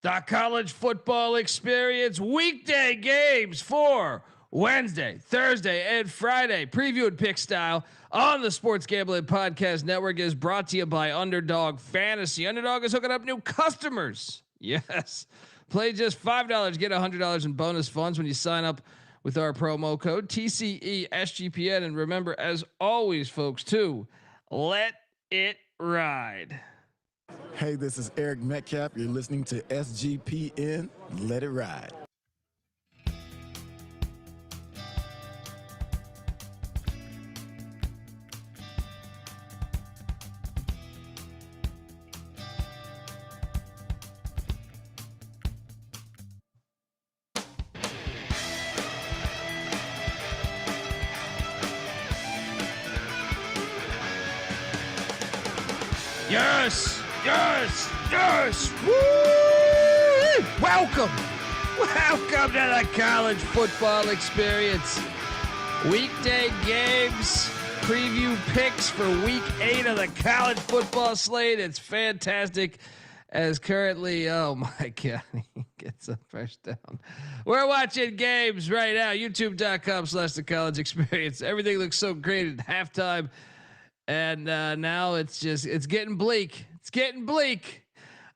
The college football experience weekday games for Wednesday, Thursday, and Friday. Preview and pick style on the Sports Gambling Podcast Network is brought to you by Underdog Fantasy. Underdog is hooking up new customers. Yes. Play just $5. Get $100 in bonus funds when you sign up with our promo code TCESGPN. And remember, as always, folks, to let it ride. Hey, this is Eric Metcalf. You're listening to SGPN. Let it ride. Yes, yes, yes. Woo! Welcome to the college football experience. Weekday games, preview picks for week 8 of the college football slate. It's fantastic. As currently, oh my God, he gets a first down. We're watching games right now. YouTube.com/the college experience. Everything looks so great at halftime. And now it's getting bleak. It's getting bleak.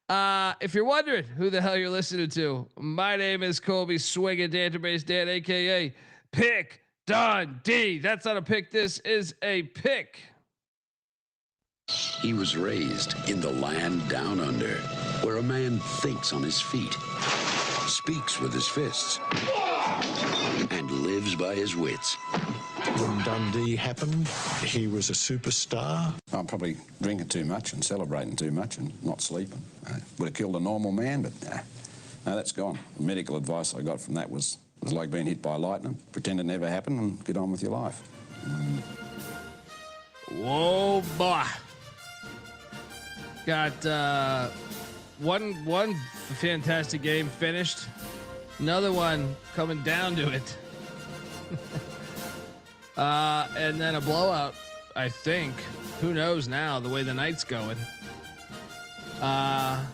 If you're wondering who the hell you're listening to, my name is Colby Swinging Database Dan, aka Pick Dundee. That's not a pick. This is a pick. He was raised in the land down under, where a man thinks on his feet, speaks with his fists, and lives by his wits. When Dundee happened, he was a superstar. I'm probably drinking too much and celebrating too much and not sleeping. Would have killed a normal man, but no, that's gone. The medical advice I got from that was like being hit by lightning. Pretend it never happened and get on with your life. Whoa, boy. Got one fantastic game finished. Another one coming down to it. And then a blowout, I think. Who knows now the way the night's going. Oh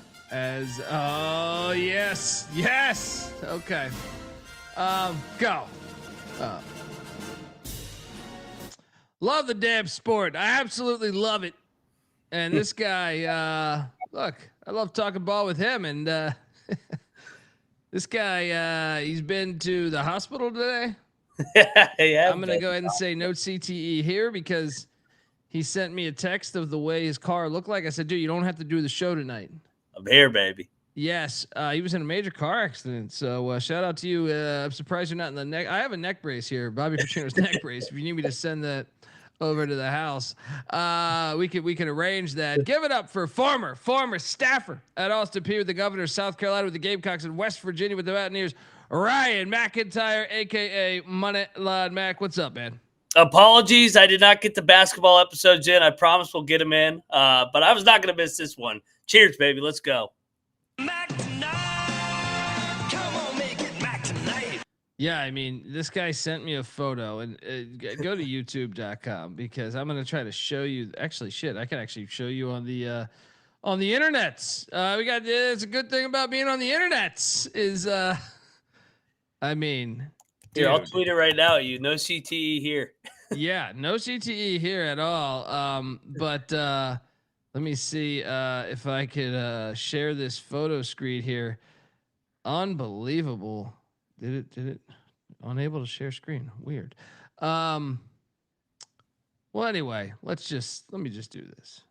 yes. Okay. Go. Love the damn sport. I absolutely love it. And this guy, look, I love talking ball with him. And this guy, he's been to the hospital today. Yeah, I'm gonna go ahead and say no CTE here because he sent me a text of the way his car looked like. I said, dude, you don't have to do the show tonight. I'm here, baby. Yes, he was in a major car accident. So shout out to you. I'm surprised you're not in the neck. I have a neck brace here, Bobby Petrino's neck brace. If you need me to send that over to the house, we can arrange that. Give it up for former staffer at Austin Peay with the Governor of South Carolina with the Gamecocks and West Virginia with the Mountaineers, Ryan McIntyre, aka Moneyline Mac. What's up, man? Apologies, I did not get the basketball episodes in. I promise we'll get them in, but I was not going to miss this one. Cheers, baby. Let's go. Mac tonight. Come on, make it Mac tonight. Yeah, I mean, this guy sent me a photo, and go to YouTube.com because I'm gonna try to show you. Actually, shit, I can actually show you on the internets. It's a good thing about being on the internets is I mean, here, I'll tweet it right now. You no CTE here. Yeah, no CTE here at all. But let me see if I could share this photo screen here. Unbelievable. Did it? Unable to share screen. Weird. Well, anyway, let me just do this.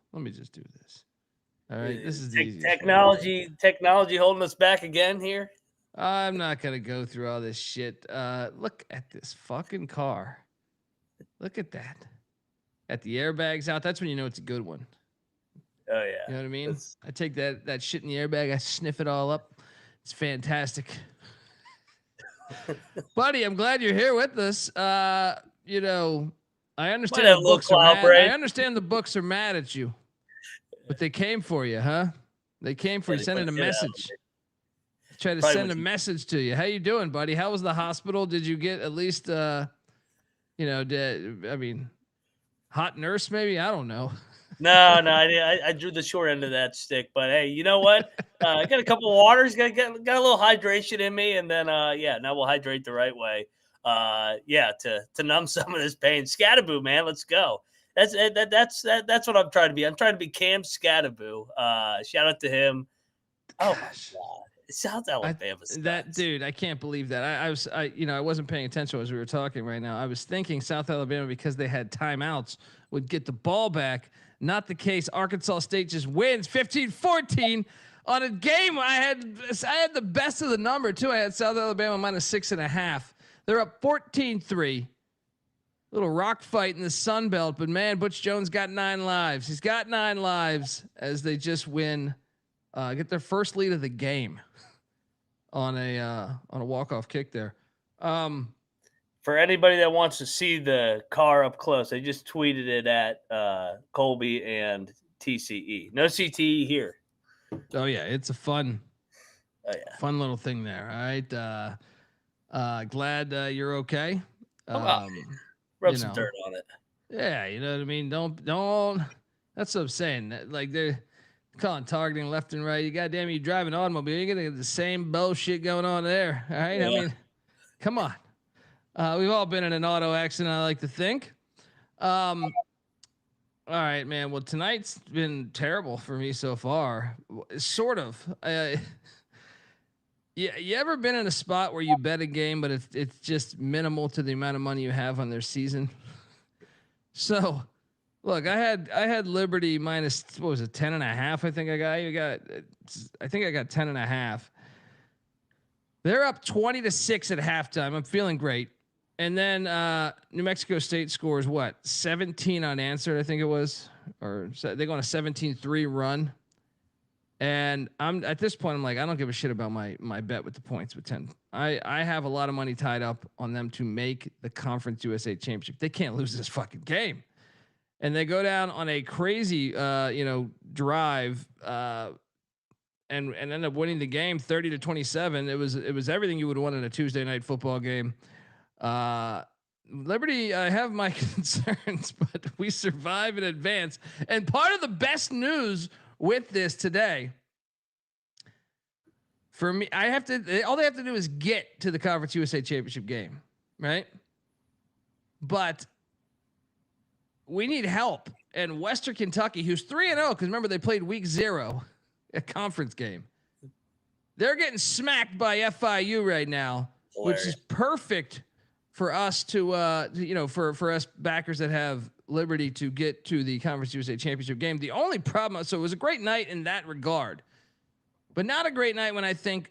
All right, this is the technology holding us back again here. I'm not gonna go through all this shit. Look at this fucking car. Look at that. At the airbags out. That's when you know it's a good one. Oh yeah. You know what I mean? I take that shit in the airbag. I sniff it all up. It's fantastic. Buddy, I'm glad you're here with us. You know, I understand the books are mad. I understand the books are mad at you, but they came for you, huh? They came for you, sending a message. Try to send a message to you. How you doing, buddy? How was the hospital? Did you get at least, hot nurse maybe? I don't know. No, I drew the short end of that stick. But hey, you know what? I got a couple of waters, got a little hydration in me, and then now we'll hydrate the right way. To numb some of this pain. Scattaboo, man, let's go. That's what I'm trying to be. I'm trying to be Cam Scattaboo. Shout out to him. Oh my God. South Alabama. Dude, I can't believe that. I wasn't paying attention as we were talking right now. I was thinking South Alabama, because they had timeouts, would get the ball back. Not the case. Arkansas State just wins 15-14 on a game. I had the best of the number too. I had South Alabama -6.5. They're up 14-3. Little rock fight in the Sun Belt, but man, Butch Jones got 9 lives. He's got 9 lives as they just win, get their first lead of the game on a walk-off kick there. For anybody that wants to see the car up close, I just tweeted it at Colby and TCE. No CTE here. Oh yeah, it's a fun fun little thing there. All right, glad you're okay. Rub some dirt on it. Yeah, you know what I mean. Don't. That's what I'm saying. Like they're calling targeting left and right. You goddamn, you drive an automobile, you're gonna get the same bullshit going on there. All right, yeah. I mean, come on. We've all been in an auto accident, I like to think. All right, man. Well, tonight's been terrible for me so far. Sort of. You ever been in a spot where you bet a game, but it's just minimal to the amount of money you have on their season? So, look, I had Liberty minus, what was it, 10.5? I think I got 10.5. They're up 20-6 at halftime. I'm feeling great. And then New Mexico State scores what? 17 unanswered, I think it was, or they go on a 17-3 run. And I'm at this point, I'm like, I don't give a shit about my bet with the points with 10. I have a lot of money tied up on them to make the Conference USA Championship. They can't lose this fucking game. And they go down on a crazy drive and end up winning the game 30-27. It was everything you would want in a Tuesday night football game. Liberty, I have my concerns, but we survive in advance. And part of the best news with this today, for me, all they have to do is get to the Conference USA Championship game, right? But we need help. And Western Kentucky, who's 3-0, because remember they played week 0, a conference game. They're getting smacked by FIU right now, which is perfect for us to for us backers that have Liberty to get to the Conference USA Championship game. The only problem, so it was a great night in that regard, but not a great night when I think,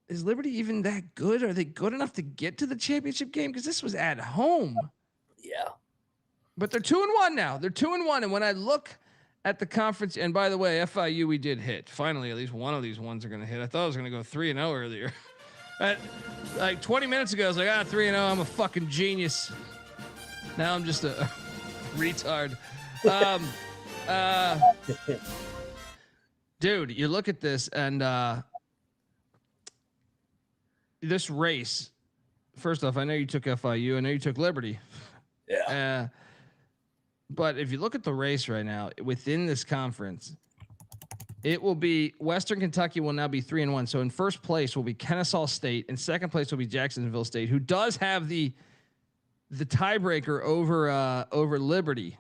is Liberty even that good? Are they good enough to get to the championship game? Because this was at home. Yeah. But they're 2-1 now. They're 2-1. And when I look at the conference, and by the way, FIU, we did hit. Finally, at least one of these ones are going to hit. I thought I was going to go 3-0 earlier. Like 20 minutes ago, I was like, 3-0. I'm a fucking genius. Now I'm just a retard. Dude, you look at this and this race. First off, I know you took FIU. I know you took Liberty. Yeah. But if you look at the race right now within this conference, it will be Western Kentucky will now be 3-1. So in first place will be Kennesaw State, and second place will be Jacksonville State, who does have the tiebreaker over Liberty.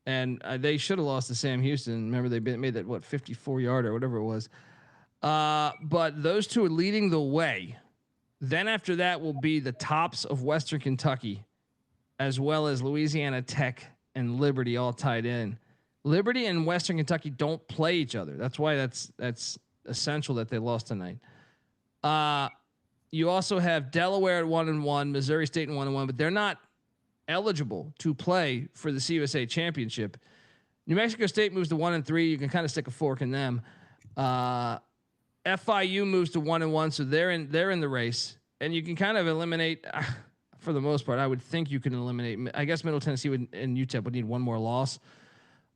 And they should have lost to Sam Houston. Remember, they made that 54-yard or whatever it was. But those two are leading the way. Then after that will be the tops of Western Kentucky, as well as Louisiana Tech and Liberty all tied in. Liberty and Western Kentucky don't play each other. That's why that's essential that they lost tonight. You also have Delaware at 1-1, Missouri State at 1-1, but they're not eligible to play for the CUSA championship. New Mexico State moves to 1-3. You can kind of stick a fork in them. FIU moves to 1-1, so they're in the race, and you can kind of eliminate. For the most part, I would think you can eliminate. I guess Middle Tennessee and UTEP would need one more loss,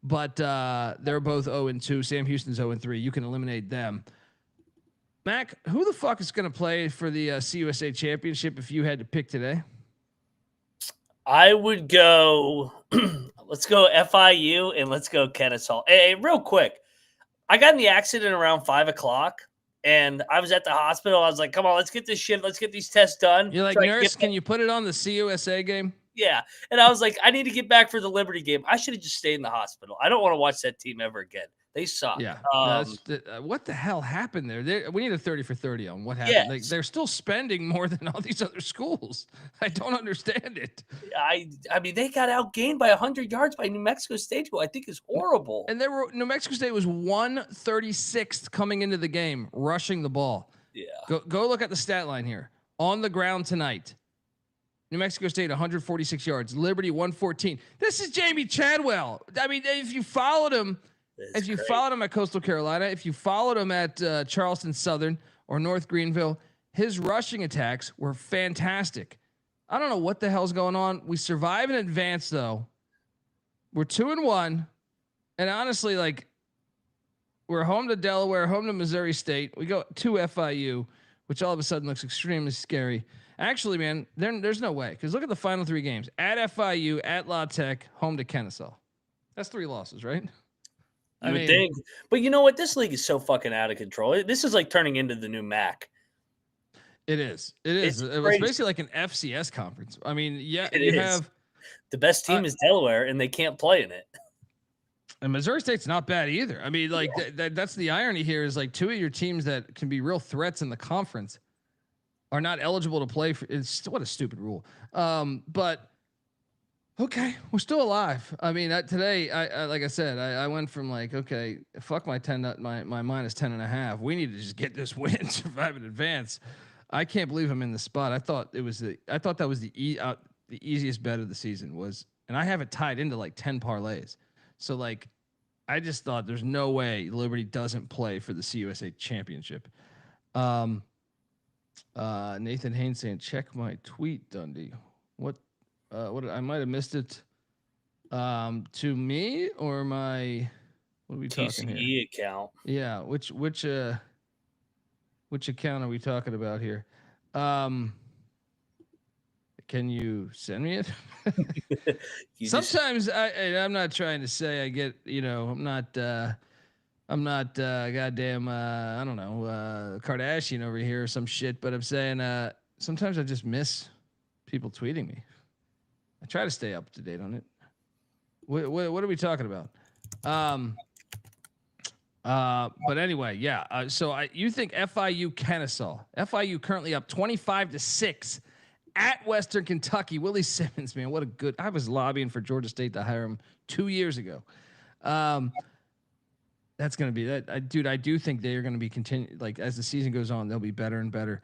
but they're both 0-2. Sam Houston's 0-3. You can eliminate them. Mac, who the fuck is going to play for the CUSA championship if you had to pick today? I would go. Let's go FIU and let's go Kennesaw. Hey, real quick. I got in the accident around 5:00 and I was at the hospital. I was like, come on, let's get this shit. Let's get these tests done. You're like, So nurse, can you put it on the CUSA game? Yeah. And I was like, I need to get back for the Liberty game. I should have just stayed in the hospital. I don't want to watch that team ever again. They suck. Yeah. What the hell happened there? We need a 30 for 30 on what happened. Yes. Like, they're still spending more than all these other schools. I don't understand it. I mean, they got outgained by 100 yards by New Mexico State, who I think is horrible. And New Mexico State was 136th coming into the game, rushing the ball. Yeah. Go look at the stat line here. On the ground tonight, New Mexico State 146 yards, Liberty 114. This is Jamie Chadwell. I mean, if you followed him. If you followed him at Coastal Carolina, if you followed him at Charleston Southern or North Greenville, his rushing attacks were fantastic. I don't know what the hell's going on. We survive in advance, though. We're 2-1, and honestly, like, we're home to Delaware, home to Missouri State. We go to FIU, which all of a sudden looks extremely scary. Actually, man, there's no way, because look at the final 3 games: at FIU, at La Tech, home to Kennesaw. That's 3 losses, right? I would think, but you know what? This league is so fucking out of control. This is like turning into the new MAC. It is. It was basically like an FCS conference. I mean, yeah, have the best team is Delaware, and they can't play in it. And Missouri State's not bad either. I mean, like that's the irony here is like 2 of your teams that can be real threats in the conference are not eligible to play for. What a stupid rule. But. Okay, we're still alive. I mean, today, I like I said, I went from like, okay, fuck my minus 10.5. We need to just get this win, survive in advance. I can't believe I'm in the spot. I thought that was the easiest bet of the season was, and I have it tied into like 10 parlays. So like, I just thought there's no way Liberty doesn't play for the CUSA championship. Nathan Haynes saying, check my tweet, Dundee. What I might have missed it. To me or my what are we talking here? TCE account. Yeah, which account are we talking about here? Can you send me it? Sometimes I'm not trying to say I get, I'm not goddamn I don't know, Kardashian over here or some shit, but I'm saying sometimes I just miss people tweeting me. I try to stay up to date on it. What are we talking about? But anyway, yeah. So you think FIU Kennesaw? FIU currently up 25-6 at Western Kentucky. Willie Simmons, man, what a good. I was lobbying for Georgia State to hire him 2 years ago. That's gonna be that, dude. I do think they are gonna be continuing. Like as the season goes on, they'll be better and better.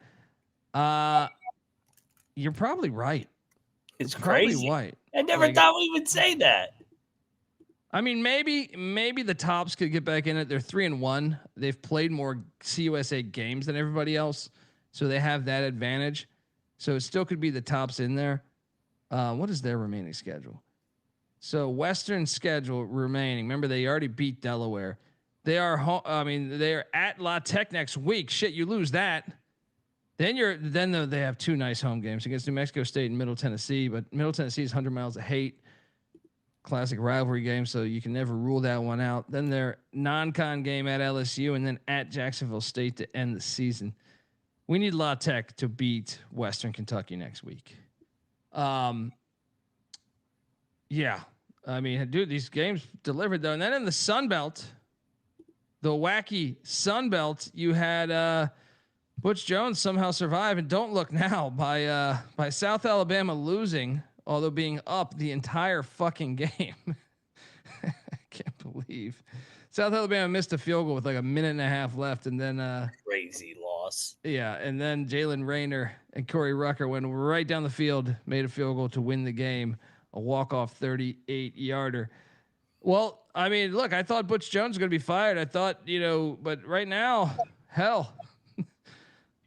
You're probably right. It's crazy. White. I never thought we would say that. I mean, maybe the Tops could get back in it. They're 3-1. They've played more CUSA games than everybody else, so they have that advantage. So it still could be the Tops in there. What is their remaining schedule? So Western schedule remaining. Remember, they already beat Delaware. They are they're at La Tech next week. Shit, you lose that. Then they have 2 nice home games against New Mexico State and Middle Tennessee, but Middle Tennessee is 100 miles of hate. Classic rivalry game, so you can never rule that one out. Then their non-con game at LSU, and then at Jacksonville State to end the season. We need La Tech to beat Western Kentucky next week. Yeah, I mean, dude, these games delivered though. And then in the Sun Belt, the wacky Sun Belt, you had Butch Jones somehow survive, and don't look now by South Alabama losing, although being up the entire fucking game. I can't believe South Alabama missed a field goal with like a minute and a half left, and then crazy loss. Yeah, and then Jalen Rayner and Corey Rucker went right down the field, made a field goal to win the game, a walk-off 38-yarder. Well, I mean, look, I thought Butch Jones was going to be fired. I thought, but right now, hell,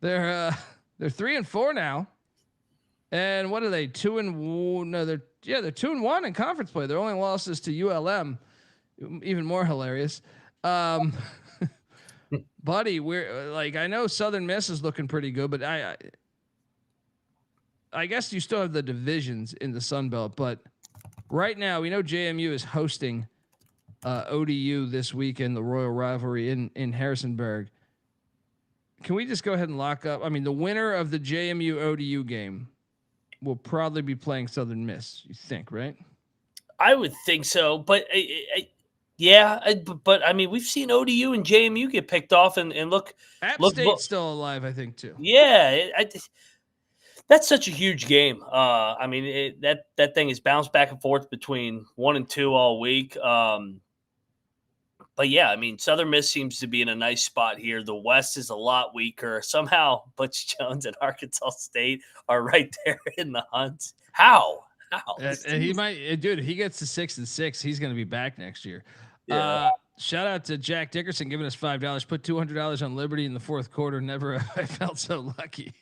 they're 3-4 now. And what are they? 2-1? No, they're 2-1 in conference play. Their only losses to ULM, even more hilarious. Buddy, we're like, I know Southern Miss is looking pretty good, but I guess you still have the divisions in the Sun Belt, but right now, we know JMU is hosting ODU this weekend, the Royal Rivalry in Harrisonburg. Can we just go ahead and lock up? I mean, the winner of the JMU ODU game will probably be playing Southern Miss. You think, right? I would think so, but but I mean, we've seen ODU and JMU get picked off, and look, App look, State's still alive, I think, too. yeah, that's such a huge game. I mean, that thing is bounced back and forth between 1 and 2 all week. But yeah, I mean, Southern Miss seems to be in a nice spot here. The West is a lot weaker. Somehow, Butch Jones and Arkansas State are right there in the hunt. How? And he might, dude. He gets to 6-6. He's going to be back next year. Yeah. Shout out to Jack Dickerson giving us $5. Put $200 on Liberty in the fourth quarter. Never have I felt so lucky.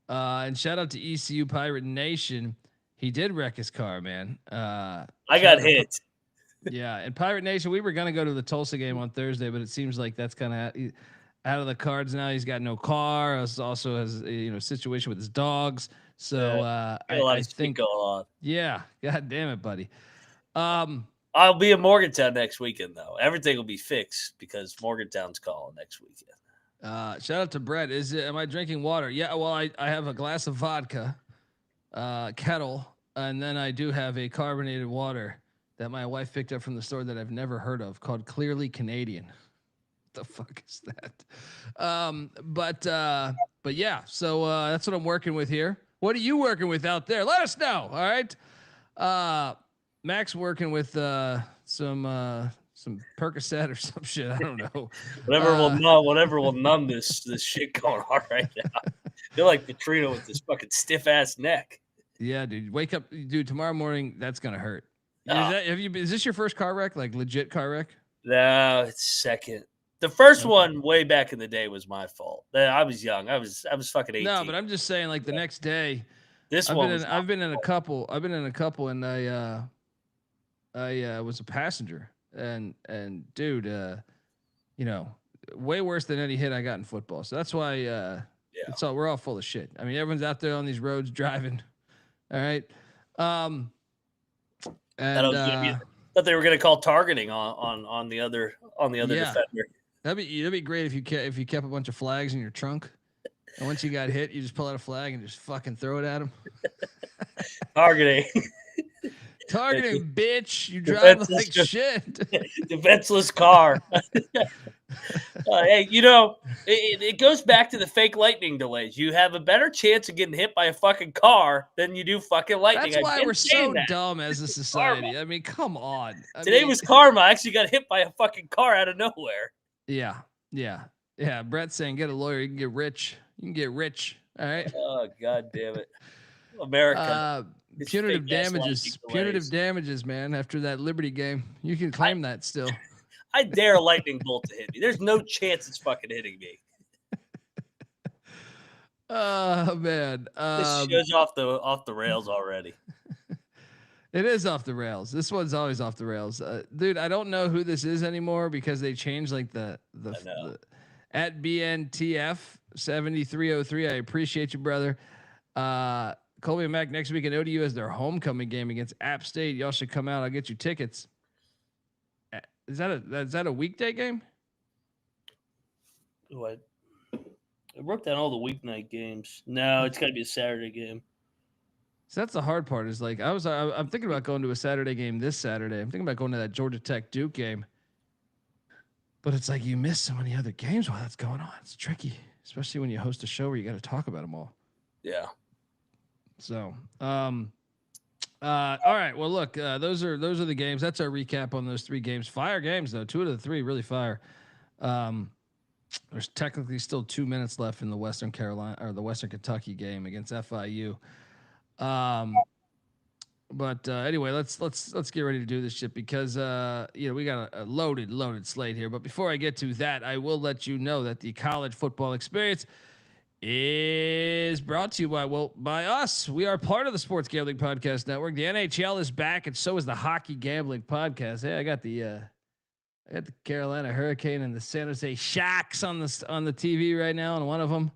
And shout out to ECU Pirate Nation. He did wreck his car, man. I got hit. Yeah, and Pirate Nation, we were gonna go to the Tulsa game on Thursday, but it seems like that's kind of out of the cards now. He's got no car. Also has a situation with his dogs. So I think going on. Yeah, god damn it, buddy. I'll be in Morgantown next weekend, though. Everything will be fixed because Morgantown's calling next weekend. Shout out to Brett. Am I drinking water? Yeah, well, I have a glass of vodka, kettle, and then I do have a carbonated water that my wife picked up from the store that I've never heard of called Clearly Canadian. What the fuck is that? But yeah, so that's what I'm working with here. What are you working with out there? Let us know. All right. Mac's working with some Percocet or some shit. I don't know. Whatever will numb this shit going on right now. I feel like Petrino with this fucking stiff ass neck. Yeah, dude. Wake up, dude. Tomorrow morning, that's gonna hurt. Is this your first car wreck? Like legit car wreck? No, it's second. The first one way back in the day was my fault. I was young. I was fucking 18. No, but I'm just saying, like the next day. I've been in a couple, and I was a passenger, and dude, way worse than any hit I got in football. So that's why we're all full of shit. I mean, everyone's out there on these roads driving. All right. And thought they were going to call targeting on the other defender. That'd be great if you kept a bunch of flags in your trunk, and once you got hit, you just pull out a flag and just fucking throw it at him. Targeting, bitch! You drive like shit. Defenseless car. Hey, it goes back to the fake lightning delays. You have a better chance of getting hit by a fucking car than you do fucking lightning. That's why we're so dumb as a society. Karma. I mean, come on. Today was karma. I actually got hit by a fucking car out of nowhere. Yeah. Brett's saying, get a lawyer. You can get rich. All right. Oh, God damn it. America. Punitive damages, man. After that Liberty game, you can claim that still. I dare a lightning bolt to hit me. There's no chance it's fucking hitting me. Oh man, this show's off the rails already. It is off the rails. This one's always off the rails, dude. I don't know who this is anymore because they changed like the at BNTF 7303. I appreciate you, brother. Colby and Mac next week in ODU has their homecoming game against App State. Y'all should come out. I'll get you tickets. Is that a weekday game? What? I wrote down all the weeknight games. No, it's got to be a Saturday game. So that's the hard part. Is like I'm thinking about going to a Saturday game this Saturday. I'm thinking about going to that Georgia Tech Duke game. But it's like you miss so many other games while that's going on. It's tricky, especially when you host a show where you got to talk about them all. Yeah. So, all right. Well, look, those are the games. That's our recap on those 3 games. Fire games though. 2 out of the 3 really fire. There's technically still 2 minutes left in the Western Kentucky game against FIU. But anyway, let's get ready to do this shit because we got a loaded slate here. But before I get to that, I will let you know that the college football experience is brought to you by us. We are part of the Sports Gambling Podcast Network. The NHL is back, and so is the Hockey Gambling Podcast. Hey, I got the Carolina Hurricane and the San Jose Sharks on the TV right now, on one of them.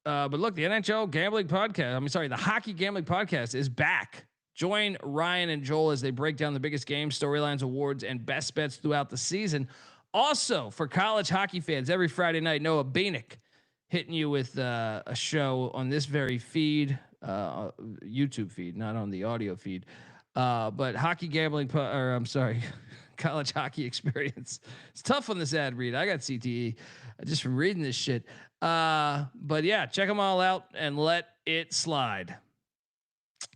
But look, the NHL gambling podcast, the hockey gambling podcast is back. Join Ryan and Joel as they break down the biggest games, storylines, awards, and best bets throughout the season. Also, for college hockey fans, every Friday night, Noah Beanick hitting you with a show on this very feed, YouTube feed, not on the audio feed. But hockey gambling, college hockey experience. It's tough on this ad read. I got CTE just from reading this shit. But yeah, check them all out and let it slide.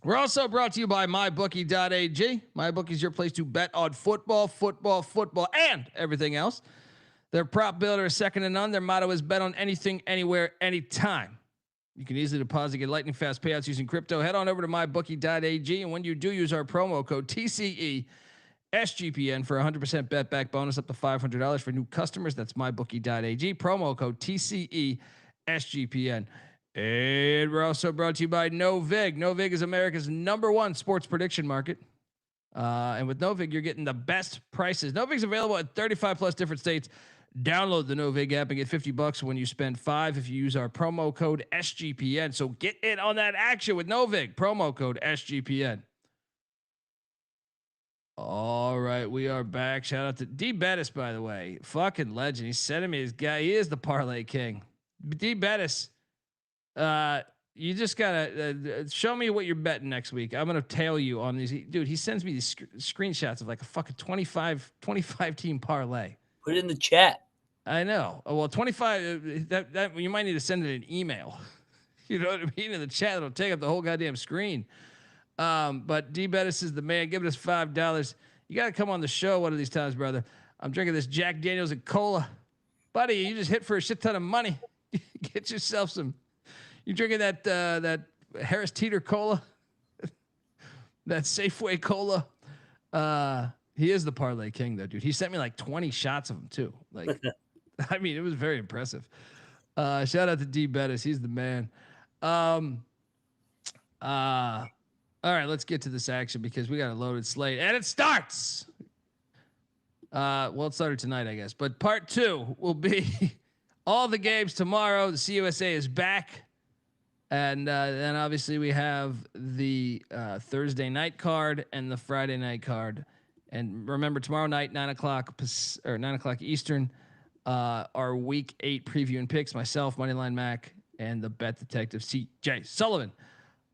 We're also brought to you by mybookie.ag. MyBookie is your place to bet on football, and everything else. Their prop builder is second to none. Their motto is bet on anything, anywhere, anytime. You can easily deposit, get lightning fast payouts using crypto. Head on over to mybookie.ag, and when you do, use our promo code TCE SGPN for 100% bet back bonus up to $500 for new customers. That's mybookie.ag, promo code TCE SGPN. And we're also brought to you by Novig. Novig is America's #1 sports prediction market. And with Novig, you're getting the best prices. Novig's available at 35 plus different states. Download the Novig app and get $50 when you spend $5 if you use our promo code SGPN. So get in on that action with Novig, promo code SGPN. All right, we are back. Shout out to D Bettis, by the way, fucking legend. He's sending me his guy. He is the parlay king. D Bettis, you just gotta show me what you're betting next week. I'm gonna tail you on these. Dude, he sends me these screenshots of like a fucking 25 team parlay. Put it in the chat. I know. Well, 25. That you might need to send it an email. You know what I mean? In the chat, it'll take up the whole goddamn screen. But D Bettis is the man. Giving us $5. You got to come on the show one of these times, brother. I'm drinking this Jack Daniels and cola, buddy. You just hit for a shit ton of money. Get yourself some. You drinking that Harris Teeter cola, that Safeway cola. He is the parlay king, though, dude. He sent me like 20 shots of them too. Like, I mean, it was very impressive. Shout out to D Bettis. He's the man. All right, let's get to this action because we got a loaded slate, and it starts. Well, it started tonight, I guess, but part 2 will be all the games tomorrow. The CUSA is back, and then obviously we have the Thursday night card and the Friday night card. And remember, tomorrow night, 9 o'clock Eastern, our Week 8 preview and picks. Myself, Moneyline Mac, and the Bet Detective CJ Sullivan.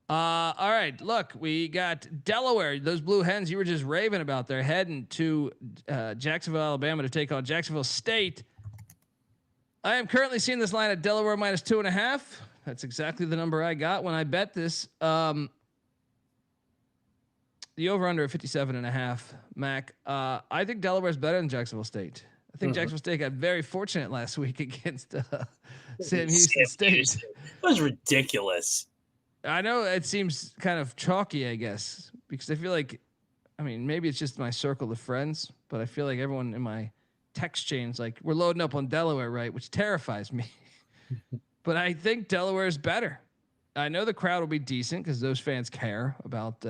All right, look, we got Delaware. Those Blue Hens you were just raving about. They're heading to Jacksonville, Alabama to take on Jacksonville State. I am currently seeing this line at Delaware -2.5. That's exactly the number I got when I bet this. The over/under at 57.5. Mac, I think Delaware is better than Jacksonville State. I think Jacksonville State got very fortunate last week against Sam Houston State. It was ridiculous. I know it seems kind of chalky, I guess, because I feel like, I mean, maybe it's just my circle of friends, but I feel like everyone in my text chain's like, we're loading up on Delaware, right? Which terrifies me. But I think Delaware is better. I know the crowd will be decent because those fans care about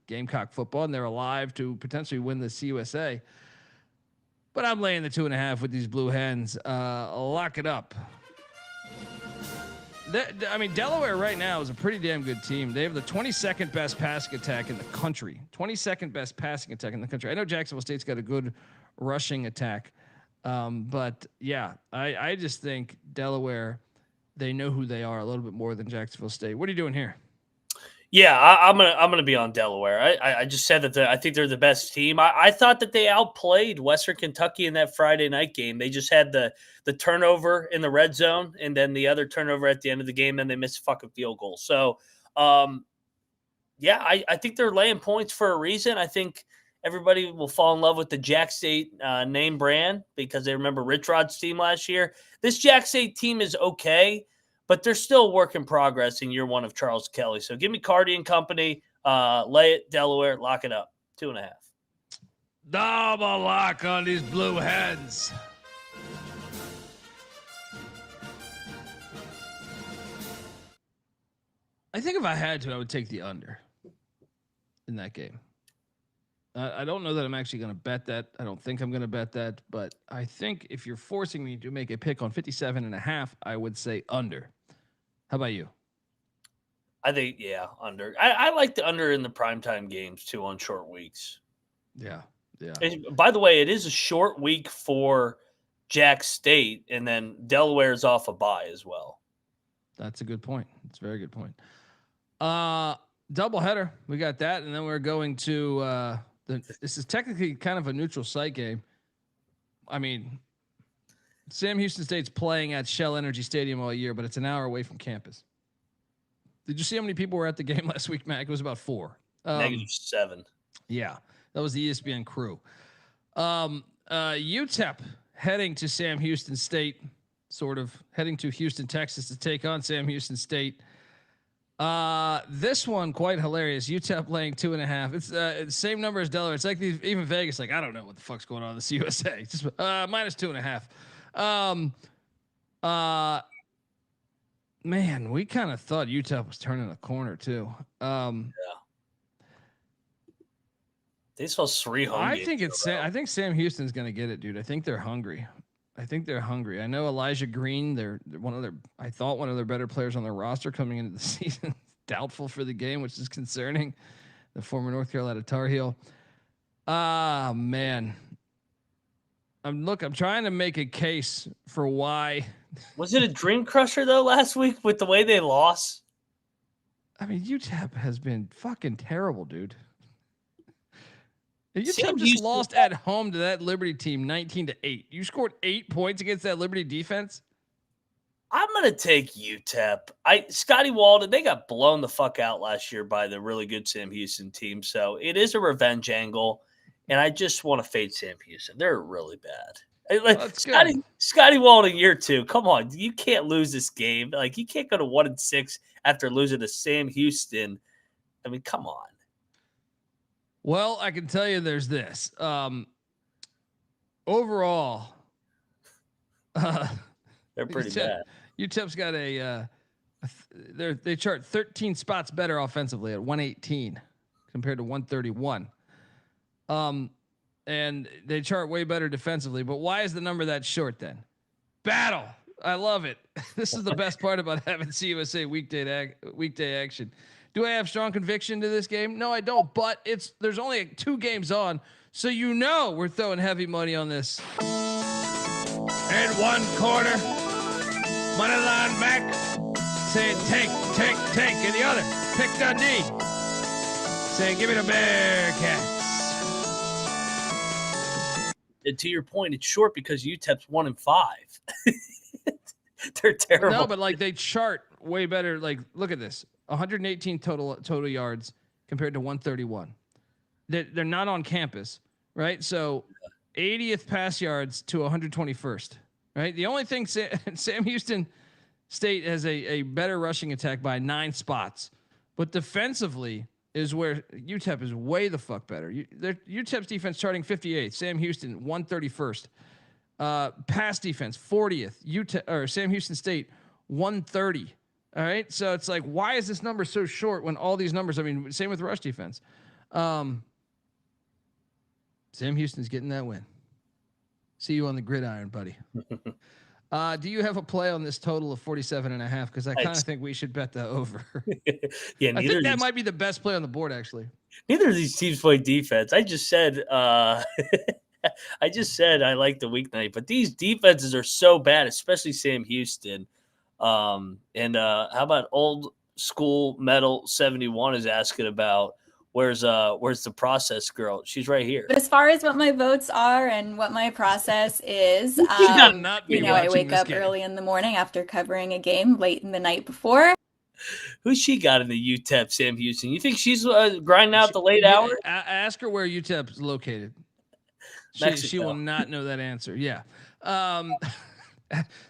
Gamecock football and they're alive to potentially win the CUSA. But I'm laying the 2.5 with these Blue Hens. Lock it up. I mean, Delaware right now is a pretty damn good team. They have the 22nd best passing attack in the country. 22nd best passing attack in the country. I know Jacksonville State's got a good rushing attack. But yeah, I just think Delaware, they know who they are a little bit more than Jacksonville State. What are you doing here? Yeah, I'm gonna be on Delaware. I just said that I think they're the best team. I thought that they outplayed Western Kentucky in that Friday night game. They just had the turnover in the red zone and then the other turnover at the end of the game, and they missed a fucking field goal. So, yeah, I think they're laying points for a reason. I think everybody will fall in love with the Jack State name brand because they remember Rich Rod's team last year. This Jack State team is okay, but they're still a work in progress in year one of Charles Kelly. So give me Cardi and company, lay it, Delaware, lock it up. 2.5. Double lock on these Blue Hens. I think if I had to, I would take the under in that game. I don't know that I'm actually going to bet that. I don't think I'm going to bet that, but I think if you're forcing me to make a pick on 57.5, I would say under. How about you? I think, under. I like the under in the primetime games, too, on short weeks. Yeah. And by the way, it is a short week for Jack State, and then Delaware's off a bye as well. That's a good point. It's a very good point. Doubleheader. We got that, and then we're going to this is technically kind of a neutral site game. I mean, Sam Houston State's playing at Shell Energy Stadium all year, but it's an hour away from campus. Did you see how many people were at the game last week, Mac? It was about 4. -7. Yeah, that was the ESPN crew. UTEP heading to Sam Houston State, sort of heading to Houston, Texas to take on Sam Houston State. This one quite hilarious. UTEP laying 2.5. It's the same number as Delaware. It's like even Vegas, like, I don't know what the fuck's going on in this USA. It's just -2.5. Man, we kind of thought UTEP was turning a corner too. They saw 3 home I games think I think Sam Houston's going to get it, dude. I think they're hungry. I know Elijah Green. They're one of their better players on their roster coming into the season. Doubtful for the game, which is concerning. The former North Carolina Tar Heel. Man. I'm trying to make a case for why. Was it a dream crusher though last week with the way they lost? I mean, UTEP has been fucking terrible, dude. UTEP Sam just Houston lost at home to that Liberty team 19-8. You scored 8 points against that Liberty defense. I'm gonna take UTEP. Scotty Walden, they got blown the fuck out last year by the really good Sam Houston team, so it is a revenge angle, and I just want to fade Sam Houston. They're really bad. Scotty Walden, year 2. Come on, you can't lose this game. Like, you can't go to 1-6 after losing to Sam Houston. I mean, come on. Well, I can tell you there's this. Overall, they're pretty bad. UTEP's got they chart 13 spots better offensively at 118 compared to 131. And they chart way better defensively. But why is the number that short then? Battle. I love it. This is the best part about having CUSA weekday action. Do I have strong conviction to this game? No, I don't. But there's only 2 games on, so we're throwing heavy money on this. In one corner, moneyline Mac saying tank. In the other, pick Dundee saying give me the Bearcats. And to your point, it's short because UTEP's 1-5. They're terrible. No, but like they chart way better. Like, look at this. 118 total yards compared to 131. They're not on campus, right? So 80th pass yards to 121st, right? The only thing Sam Houston State has a better rushing attack by 9 spots, but defensively is where UTEP is way the fuck better. UTEP's defense charting 58th, Sam Houston 131st. Pass defense 40th, Sam Houston State 130. All right. So it's like, why is this number so short when all these numbers, I mean, same with rush defense. Sam Houston's getting that win. See you on the gridiron, buddy. Do you have a play on this total of 47.5? Because I kind of think we should bet the over. Yeah, I think that might be the best play on the board, actually. Neither of these teams play defense. I just said I like the weeknight, but these defenses are so bad, especially Sam Houston. How about old school metal 71 is asking about where's the process girl? She's right here. But as far as what my votes are and what my process is, I wake up early in the morning after covering a game late in the night before. Who's she got in the UTEP, Sam Houston? You think she's grinding out the late hours? Ask her where UTEP's located. She will not know that answer. Yeah.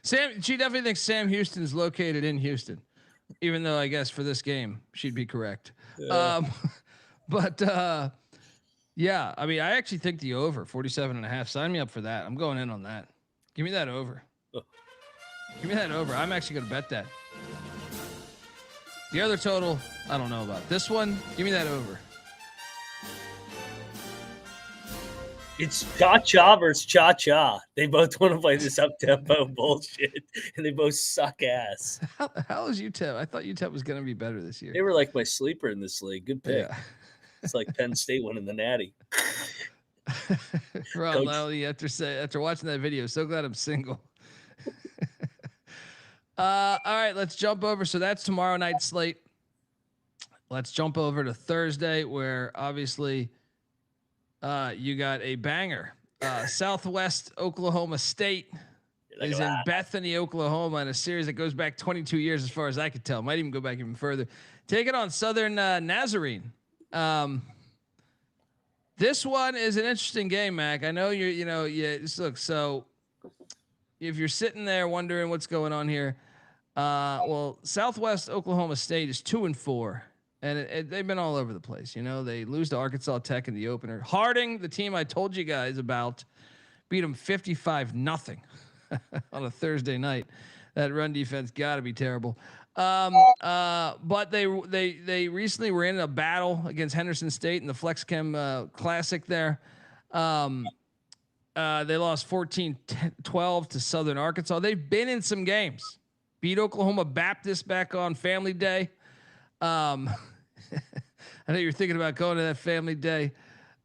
She definitely thinks Sam Houston's located in Houston, even though I guess for this game she'd be correct. Yeah. Yeah, I mean, I actually think the over 47.5. Sign me up for that. I'm going in on that. Give me that over. Give me that over. I'm actually going to bet that. The other total, I don't know about. This one, give me that over. It's cha-cha versus cha-cha. They both want to play this up-tempo bullshit, and they both suck ass. How is UTEP? I thought UTEP was going to be better this year. They were like my sleeper in this league. Good pick. Yeah. It's like Penn State winning the Natty. Ron Lally, after watching that video, so glad I'm single. All right, let's jump over. So that's tomorrow night's slate. Let's jump over to Thursday, where obviously you got a banger. Southwest Oklahoma State is in Bethany, Oklahoma, in a series that goes back 22 years, as far as I could tell. Might even go back even further. Take it on Southern Nazarene. This one is an interesting game, Mac. I know look, so if you're sitting there wondering what's going on here, well, Southwest Oklahoma State is 2-4, and they've been all over the place. They lose to Arkansas Tech in the opener. Harding, the team I told you guys about, beat them 55-0 on a Thursday night. That run defense got to be terrible. But they recently were in a battle against Henderson State in the Flex Chem Classic there. They lost 14-12 to Southern Arkansas. They've been in some games. Beat Oklahoma Baptist back on Family Day. I know you're thinking about going to that Family Day.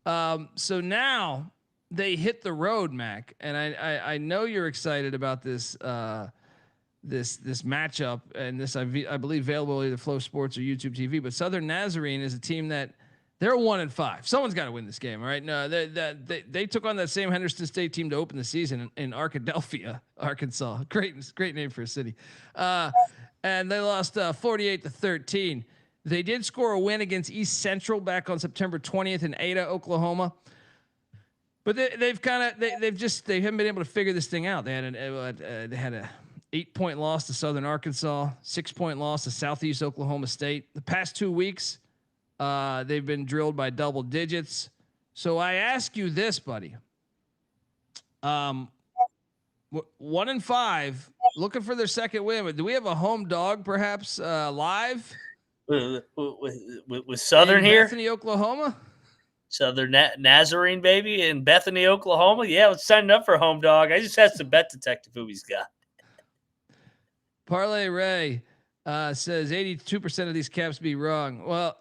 So now they hit the road, Mac, and I know you're excited about this this matchup, and this I believe available either Flow Sports or YouTube TV. But Southern Nazarene is a team that they're 1-5. Someone's got to win this game, all right? No, they took on that same Henderson State team to open the season in Arkadelphia, Arkansas. Great name for a city. And they lost 48-13. They did score a win against East Central back on September 20th in Ada, Oklahoma. But they haven't been able to figure this thing out. They had a 8-point loss to Southern Arkansas, 6-point loss to Southeast Oklahoma State. The past 2 weeks, they've been drilled by double digits. So I ask you this, buddy. 1-5, looking for their second win. But do we have a home dog, perhaps live with Southern here? Bethany, Oklahoma. Southern Nazarene, baby, in Bethany, Oklahoma. Yeah, let's sign up for a home dog. I just asked the bet detective who he's got. Parlay Ray says 82% of these caps be wrong. Well,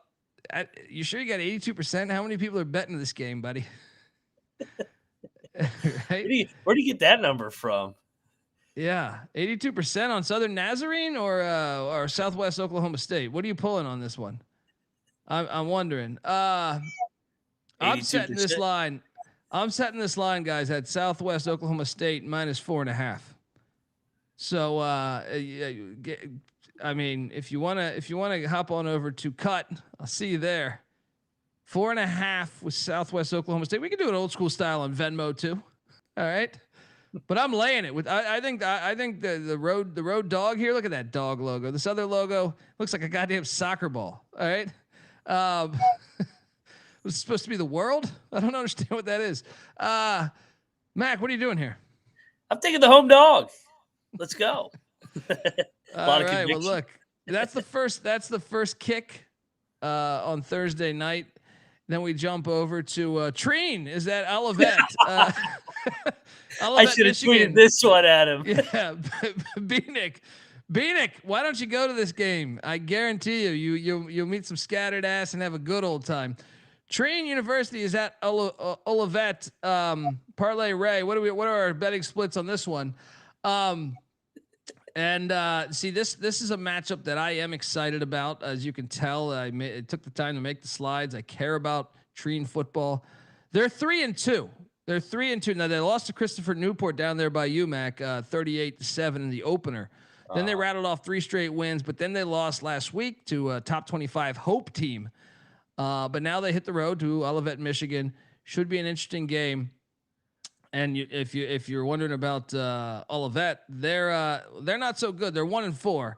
you sure you got 82%? How many people are betting this game, buddy? Right? Where do you get that number from? Yeah, 82% on Southern Nazarene or Southwest Oklahoma State. What are you pulling on this one? I'm wondering. I'm setting this line. Guys, at Southwest Oklahoma State -4.5. So, I mean, if you wanna hop on over to Cut, I'll see you there. 4.5 with Southwest Oklahoma State. We can do it old school style on Venmo too. All right, but I'm laying it with. I think the road dog here. Look at that dog logo. This other logo looks like a goddamn soccer ball. All right. Was it supposed to be the world? I don't understand what that is. Mac, what are you doing here? I'm taking the home dog. Let's go. All right. Well, look, that's the first kick on Thursday night. Then we jump over to Treen. Is that Olivet? I should have tweeted this one at him. Yeah, Beanick, why don't you go to this game? I guarantee you'll meet some scattered ass and have a good old time. Treen University is at Olivet. Parlay Ray, what are our betting splits on this one? See, this is a matchup that I am excited about. As you can tell, I took the time to make the slides. I care about Treen football. They're 3-2. They're 3-2. Now they lost to Christopher Newport down there by UMac, 38-7 in the opener. Then they rattled off 3 straight wins, but then they lost last week to a top 25 Hope team. But now they hit the road to Olivet, Michigan. Should be an interesting game. And if you're wondering about Olivet, they're not so good. They're 1-4.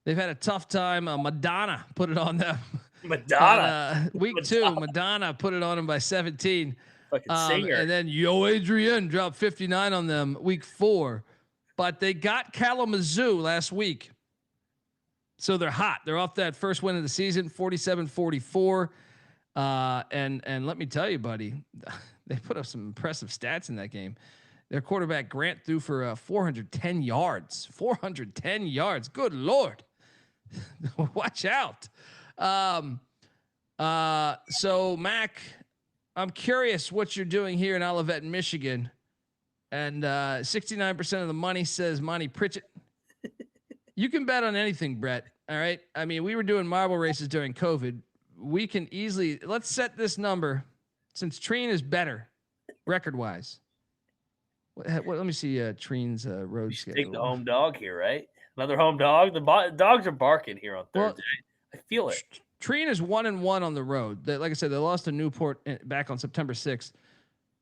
They've had a tough time. Madonna put it on them. Madonna. Week 2, Madonna put it on them by 17. Fucking singer. And then Yo Adrienne dropped 59 on them week 4. But they got Kalamazoo last week. So they're hot. They're off that first win of the season, 47-44. And let me tell you, buddy, They put up some impressive stats in that game. Their quarterback Grant threw for 410 yards. 410 yards. Good Lord. Watch out. So Mac, I'm curious what you're doing here in Olivet, Michigan. And 69% of the money says Monty Pritchett. You can bet on anything, Brett. All right. I mean, we were doing marble races during COVID. We can easily, let's set this number since Treen is better record wise. Let me see Treen's road schedule. Take the home dog here, right? Another home dog. The dogs are barking here on Thursday. I feel it. Treen is 1-1 on the road. Like I said, they lost to Newport back on September 6th,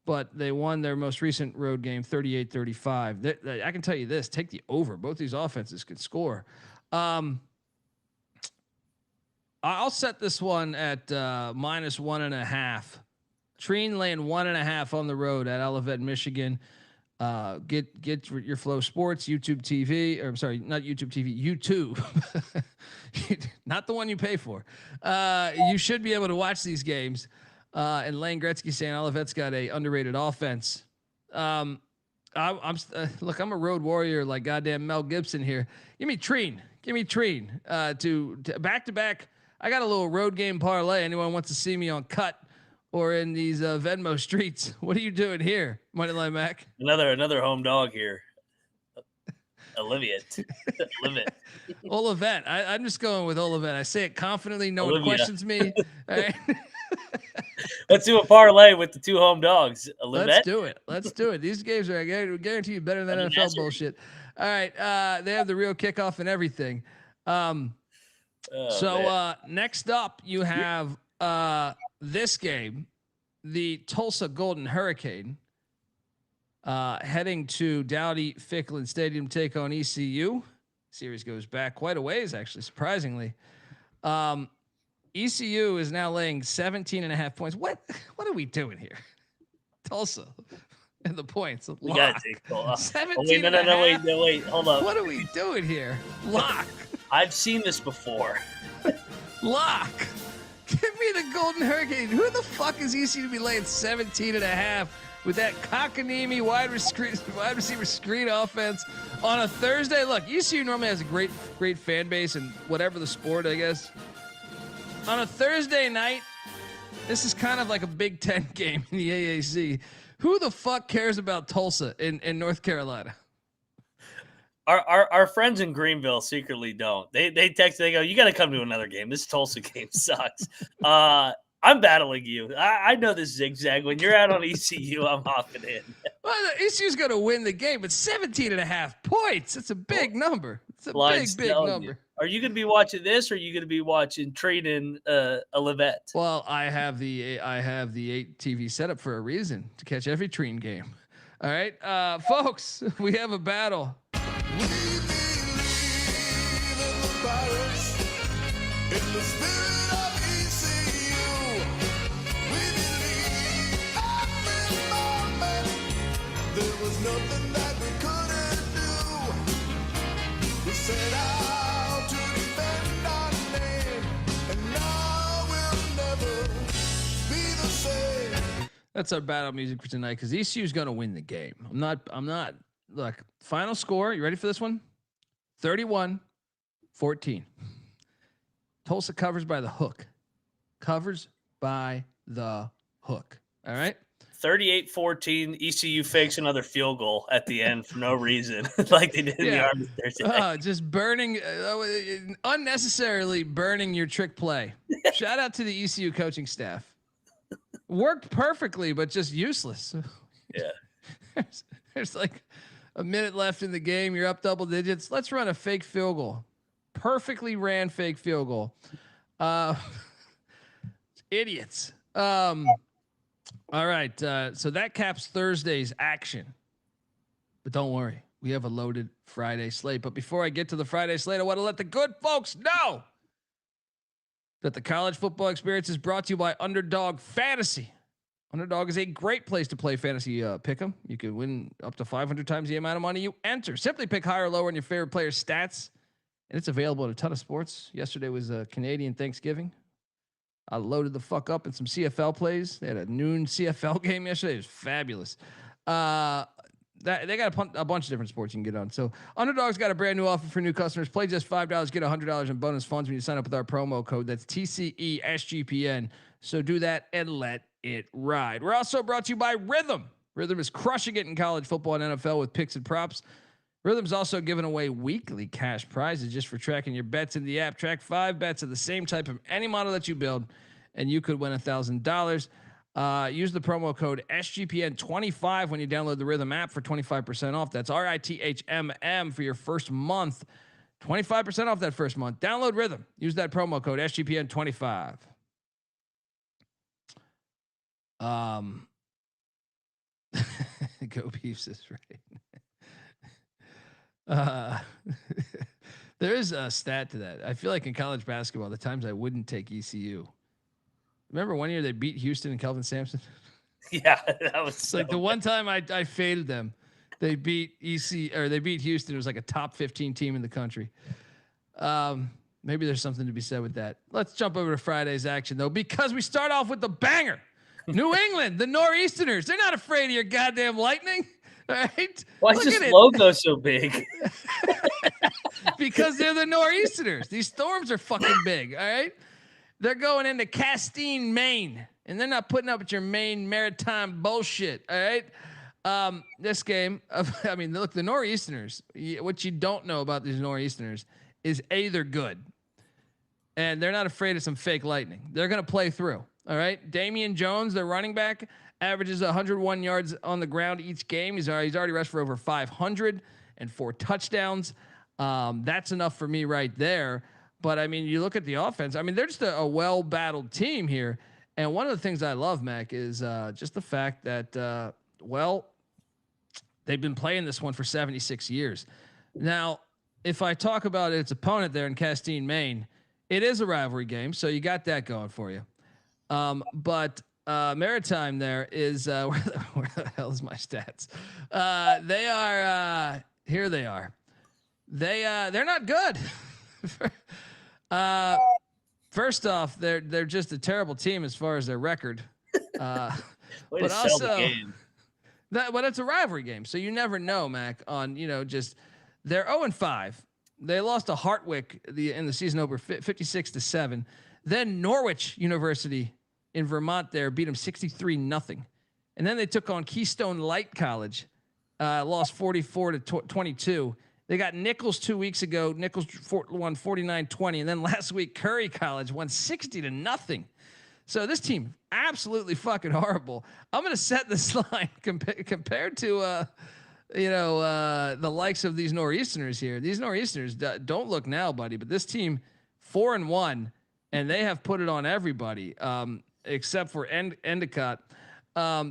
but they won their most recent road game 38-35. I can tell you this: take the over. Both these offenses can score. I'll set this one at -1.5. Treen laying 1.5 on the road at Olivet, Michigan. Get your Flow Sports YouTube TV, or I'm sorry, not YouTube TV, YouTube, not the one you pay for. You should be able to watch these games. And Lane Gretzky saying Olivet's got a underrated offense. Look, I'm a road warrior like goddamn Mel Gibson here. Give me Treen. To back to back. I got a little road game parlay. Anyone wants to see me on cut or in these Venmo streets? What are you doing here, Moneyline Mac? Another home dog here. Olivet. Olivet. I'm just going with Olivet. I say it confidently. No one questions me. All right. Let's do a parlay with the two home dogs. Let's do it. These games are, I guarantee you, better than NFL bullshit. All right. They have the real kickoff and everything. Next up, you have this game, the Tulsa Golden Hurricane, heading to Dowdy-Ficklin Stadium to take on ECU. Series goes back quite a ways, actually, surprisingly. ECU is now laying 17.5 points. What are we doing here? Tulsa and the points. We got to take Tulsa. 17. Wait, hold up. What are we doing here? Lock. I've seen this before. Lock. Give me the Golden Hurricane. Who the fuck is ECU to be laying 17.5 with that cockamamie wide receiver screen offense on a Thursday? Look, ECU normally has a great fan base and whatever the sport, I guess. On a Thursday night, this is kind of like a Big Ten game in the AAC. Who the fuck cares about Tulsa in North Carolina? Our friends in Greenville secretly don't. They text, they go, you got to come to another game. This Tulsa game sucks. I'm battling you. I know this zigzag. When you're out on ECU, I'm hopping in. Well, ECU's going to win the game, but 17.5 points. It's a big number. It's a big number. Are you going to be watching this, or are you going to be watching training Olivet? Well, I have the 8 TV setup for a reason, to catch every Treen game. All right, folks, we have a battle. Nothing that we couldn't do. We set out to defend our name, and now we'll never be the same. That's our battle music for tonight, because ECU is going to win the game. I'm not. Look, final score. You ready for this one? 31-14. Tulsa covers by the hook. All right. 38-14. ECU fakes another field goal at the end for no reason, like they did in the Army Thursday. Just burning, unnecessarily burning your trick play. Shout out to the ECU coaching staff. Worked perfectly, but just useless. Yeah. There's like a minute left in the game. You're up double digits. Let's run a fake field goal. Perfectly ran fake field goal. Idiots. All right, so that caps Thursday's action. But don't worry, we have a loaded Friday slate. But before I get to the Friday slate, I want to let the good folks know that the college football experience is brought to you by Underdog Fantasy. Underdog is a great place to play fantasy pick'em. You can win up to 500 times the amount of money you enter. Simply pick higher or lower on your favorite player's stats, and it's available in a ton of sports. Yesterday was Canadian Thanksgiving. I loaded the fuck up in some CFL plays. They had a noon CFL game yesterday. It was fabulous. They got a bunch of different sports you can get on. So Underdog's got a brand new offer for new customers. Play just $5, get $100 in bonus funds when you sign up with our promo code. That's TCESGPN. So do that and let it ride. We're also brought to you by Rhythm. Rhythm is crushing it in college football and NFL with picks and props. Rhythm's also giving away weekly cash prizes just for tracking your bets in the app. Track 5 bets of the same type of any model that you build, and you could win $1,000. Use the promo code SGPN25 when you download the Rhythm app for 25% off. That's RITHMM for your first month. 25% off that first month. Download Rhythm. Use that promo code SGPN25. Go Beefs is right. There is a stat to that. I feel like in college basketball, the times I wouldn't take ECU. Remember one year they beat Houston and Kelvin Sampson? Yeah, that was so like the one time I faded them. They beat they beat Houston. It was like a top 15 team in the country. Maybe there's something to be said with that. Let's jump over to Friday's action though, because we start off with the banger. New England, the Nor'easterners. They're not afraid of your goddamn lightning. All right. Why is this logo so big? Because they're the Nor'easterners. These storms are fucking big. All right. They're going into Castine, Maine, and they're not putting up with your Maine Maritime bullshit. All right. This game, look, the Nor'easterners. What you don't know about these Nor'easterners is they're good, and they're not afraid of some fake lightning. They're gonna play through. All right. Damian Jones, their running back, averages 101 yards on the ground each game. He's already rushed for over 500 and 4 touchdowns. That's enough for me right there. But I mean, you look at the offense. I mean, they're just a well-battled team here. And one of the things I love, Mac, is just the fact that they've been playing this one for 76 years. Now, if I talk about its opponent there in Castine, Maine, it is a rivalry game, so you got that going for you. But Maritime there is where the hell is my stats? They are here. They are. They're not good. First off, they're just a terrible team as far as their record. But also but it's a rivalry game, so you never know, Mac. On just they're 0-5. They lost to Hartwick in the season over 56-7. Then Norwich University in Vermont there beat them 63-0. And then they took on Keystone Light College, lost 44-22. They got Nichols 2 weeks ago. Nichols won 49-20. And then last week, Curry College won 60-0. So this team, absolutely fucking horrible. I'm going to set this line compared to, the likes of these Nor'easterners here. These Nor'easterners don't look now, buddy, but this team 4-1, and they have put it on everybody. Except for Eget.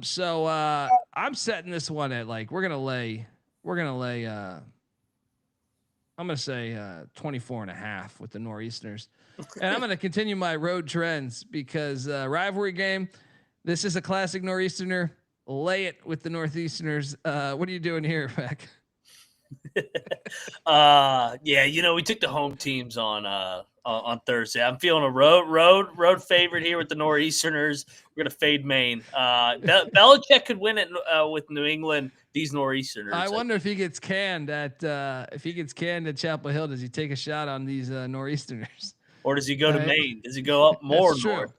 So I'm setting this one at we're gonna lay I'm gonna say 24.5 with the Nor'easterners. And I'm gonna continue my road trends because rivalry game. This is a classic Nor'easterner. Lay it with the Northeasterners. What are you doing here, Beck? We took the home teams on Thursday. I'm feeling a road favorite here with the Nor'easterners. We're gonna fade Maine. Belichick could win it with New England. These Nor'easterners. I wonder if he gets canned at Chapel Hill. Does he take a shot on these Nor'easterners, or does he go to Maine? Does he go up more north?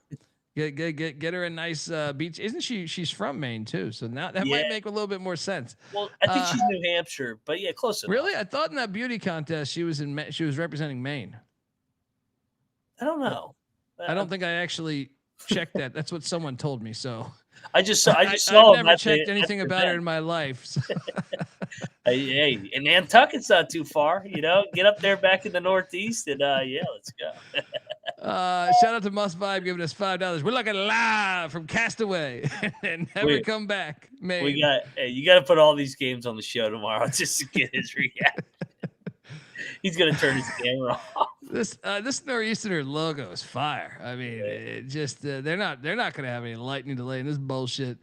Get her a nice beach. Isn't she? She's from Maine too, so now that might make a little bit more sense. Well, I think she's New Hampshire, but yeah, close enough. Really, I thought in that beauty contest she was representing Maine. I don't know. I don't think I actually checked that. That's what someone told me. So I just saw. I've never checked anything about her in my life. So. Hey, and Nantucket's not too far. Get up there back in the Northeast, and let's go. Shout out to Must Vibe giving us $5. We're looking live from Castaway and never come back. Maine. You got to put all these games on the show tomorrow just to get his reaction. He's gonna turn his camera off. This Nor'easterner logo is fire. I mean, it just they're not gonna have any lightning delay in this bullshit.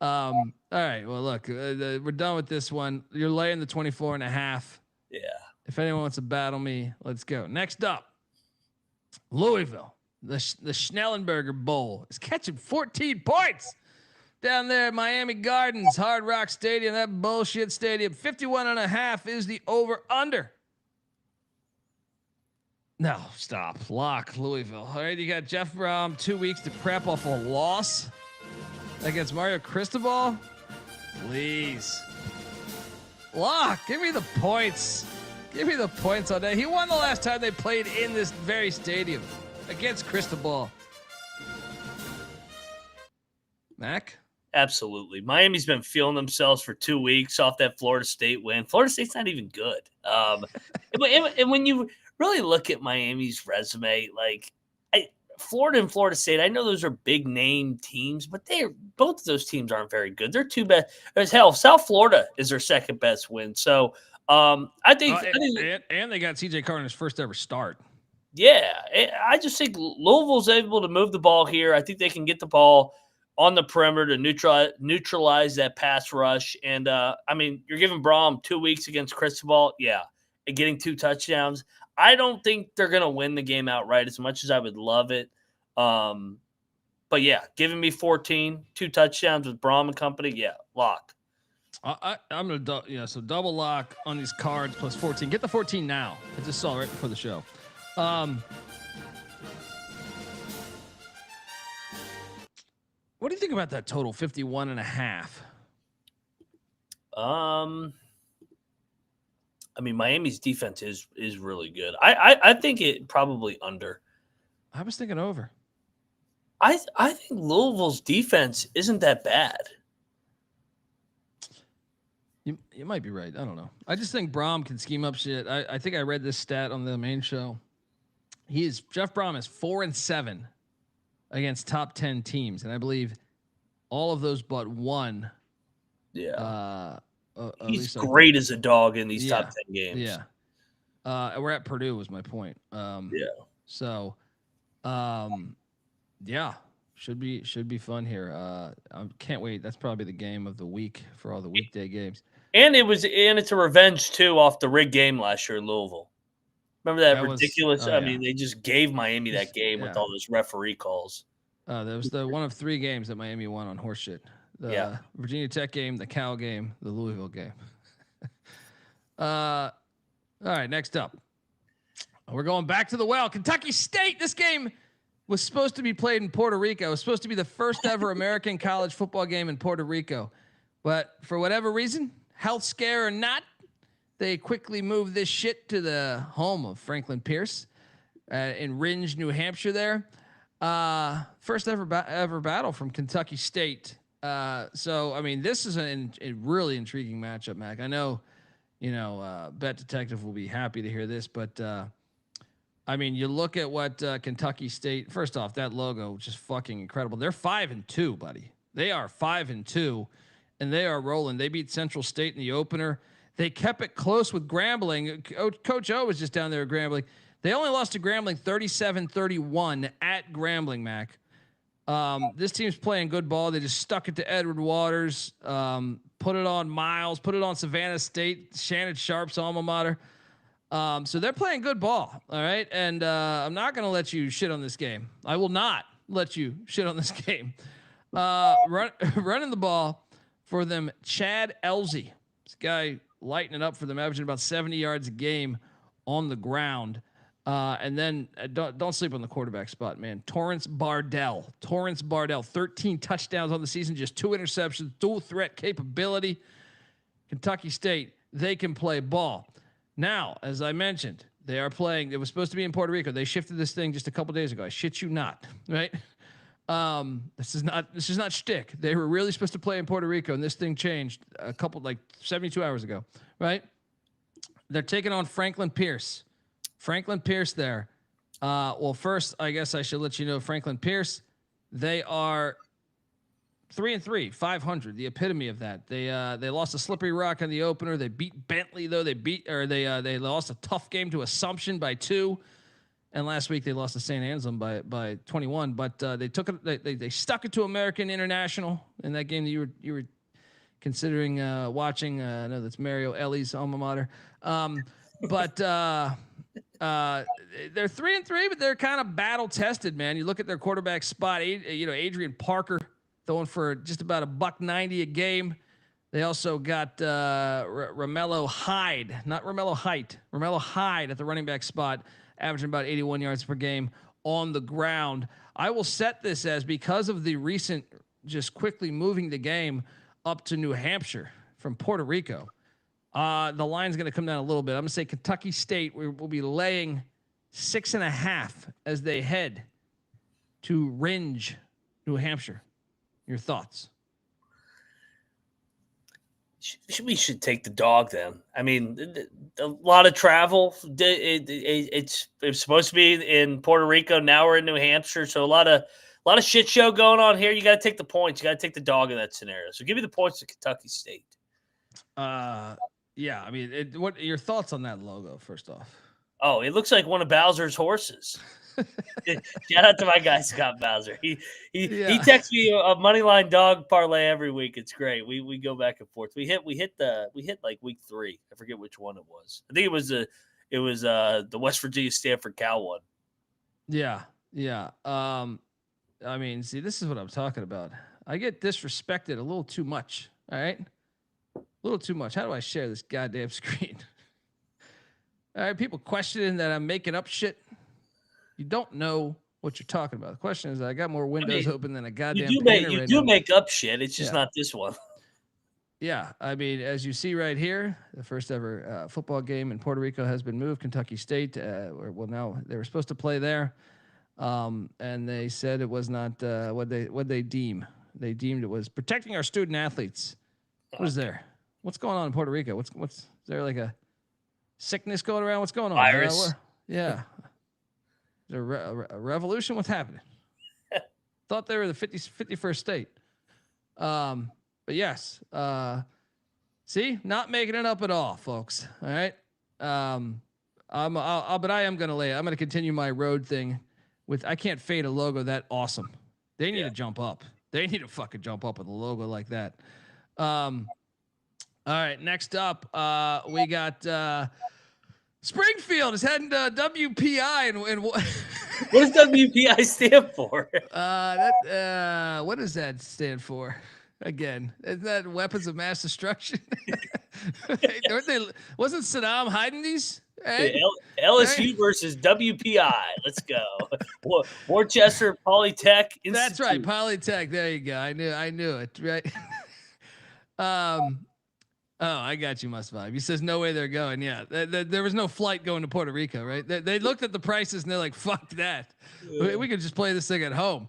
All right, well look, we're done with this one. You're laying the 24.5. Yeah. If anyone wants to battle me, let's go. Next up, Louisville. the Schnellenberger Bowl, is catching 14 points down there at Miami Gardens, Hard Rock Stadium, that bullshit stadium. 51.5 is the over-under. No, stop. Lock, Louisville. All right, you got Jeff Brohm, 2 weeks to prep off a loss against Mario Cristobal. Please. Lock, give me the points. Give me the points on that. He won the last time they played in this very stadium against Cristobal. Mac? Absolutely. Miami's been feeling themselves for 2 weeks off that Florida State win. Florida State's not even good. And when you really look at Miami's resume, like Florida and Florida State, I know those are big name teams, but both of those teams aren't very good. They're too bad. As hell, South Florida is their second best win. So I think and they got CJ Carter's first ever start. Yeah, I just think Louisville's able to move the ball here. I think they can get the ball on the perimeter to neutralize that pass rush. And you're giving Brohm 2 weeks against Cristobal. Yeah, and getting 2 touchdowns. I don't think they're going to win the game outright as much as I would love it. But yeah, giving me 14, 2 touchdowns with Brohm and company. Yeah, lock. I'm going to so double lock on these cards plus 14. Get the 14 now. I just saw it right before the show. What do you think about that total 51.5? Miami's defense is really good. I think it probably under. I was thinking over. I think Louisville's defense isn't that bad. You might be right. I don't know. I just think Brohm can scheme up shit. I think I read this stat on the main show. Jeff Brohm is 4-7 against top 10 teams, and I believe all of those but one. Yeah. He's great as a dog in these top 10 games. Yeah. We're at Purdue was my point. So, should be fun here. I can't wait. That's probably the game of the week for all the weekday games. And it's a revenge too off the rigged game last year in Louisville. Remember that ridiculous? They just gave Miami that game with all those referee calls. That was the one of 3 games that Miami won on horseshit. The Virginia Tech game, the Cal game, the Louisville game. All right, next up. We're going back to the well. Kentucky State. This game was supposed to be played in Puerto Rico. It was supposed to be the first ever American college football game in Puerto Rico. But for whatever reason, health scare or not, they quickly moved this shit to the home of Franklin Pierce in Ringe, New Hampshire there. First ever battle from Kentucky State. This is a really intriguing matchup, Mac. I know, Bet Detective will be happy to hear this, but you look at what Kentucky State. First off, that logo just fucking incredible. They're 5-2, buddy. They are 5-2, and they are rolling. They beat Central State in the opener. They kept it close with Grambling. Coach O was just down there at Grambling. They only lost to Grambling 37-31 at Grambling, Mac. This team's playing good ball. They just stuck it to Edward Waters, put it on Miles, put it on Savannah State, Shannon Sharp's alma mater. So they're playing good ball. All right. And I'm not going to let you shit on this game. I will not let you shit on this game. Running the ball for them, Chad Elzy. This guy lighting it up for them, averaging about 70 yards a game on the ground. And then don't sleep on the quarterback spot, man. Torrance Bardell, 13 touchdowns on the season, just 2 interceptions, dual threat capability. Kentucky State, they can play ball. Now, as I mentioned, they are playing. It was supposed to be in Puerto Rico. They shifted this thing just a couple days ago. I shit you not, right? This is not shtick. They were really supposed to play in Puerto Rico, and this thing changed 72 hours ago, right? They're taking on Franklin Pierce. Franklin Pierce there. Well, first, I guess I should let you know Franklin Pierce. They are 3-3, 500. The epitome of that. They lost a Slippery Rock on the opener. They beat Bentley though. They lost a tough game to Assumption by 2, and last week they lost to St. Anselm by 21. But they took it. They stuck it to American International in that game that you were considering watching. I know that's Mario Ellie's alma mater. But They're 3-3, but they're kind of battle tested, man. You look at their quarterback spot, Adrian Parker throwing for just about $190 a game. They also got Romello Hyde, not Romello Height, Romello Hyde at the running back spot, averaging about 81 yards per game on the ground. I will set this as, because of the recent just quickly moving the game up to New Hampshire from Puerto Rico, the line's going to come down a little bit. I'm going to say Kentucky State will be laying 6.5 as they head to Ringe, New Hampshire. Your thoughts? We should take the dog then. I mean, a lot of travel. It's supposed to be in Puerto Rico. Now we're in New Hampshire, so a lot of shit show going on here. You got to take the points. You got to take the dog in that scenario. So give me the points to Kentucky State. Yeah. I mean, what are your thoughts on that logo? First off, oh, it looks like one of Bowser's horses. Shout out to my guy Scott Bowser. He texts me a money line dog parlay every week. It's great. We go back and forth. We hit like week 3. I forget which one it was. I think it was the West Virginia Stanford Cow one. Yeah. I mean, see, this is what I'm talking about. I get disrespected a little too much. All right, a little too much. How do I share this goddamn screen? All right, people questioning that I'm making up shit. You don't know what you're talking about. The question is, I got more windows open than a goddamn. You do make up shit. It's just not this one. Yeah, I mean, as you see right here, the first ever football game in Puerto Rico has been moved. Kentucky State, now they were supposed to play there, and they said it was not what they deem. They deemed it was protecting our student athletes. What is there? What's going on in Puerto Rico? What's is there like a sickness going around? What's going on? Virus. Yeah. Is there a revolution? What's happening? Thought they were the 51st state. But yes. See, not making it up at all, folks. All right. But I am going to lay it. I'm going to continue my road thing with, I can't fade a logo that awesome. They need to jump up. They need to fucking jump up with a logo like that. All right. Next up, we got, Springfield is heading to WPI and what does WPI stand for? What does that stand for? Again, isn't that weapons of mass destruction? Wasn't Saddam hiding these? Right? LSU versus WPI. Let's go. Worcester Polytech Institute. That's right, Polytech. There you go. I knew it. Right. Oh, I got you, Must Vibe. He says no way they're going. Yeah, there was no flight going to Puerto Rico, right? They looked at the prices and they're like, "Fuck that. We could just play this thing at home."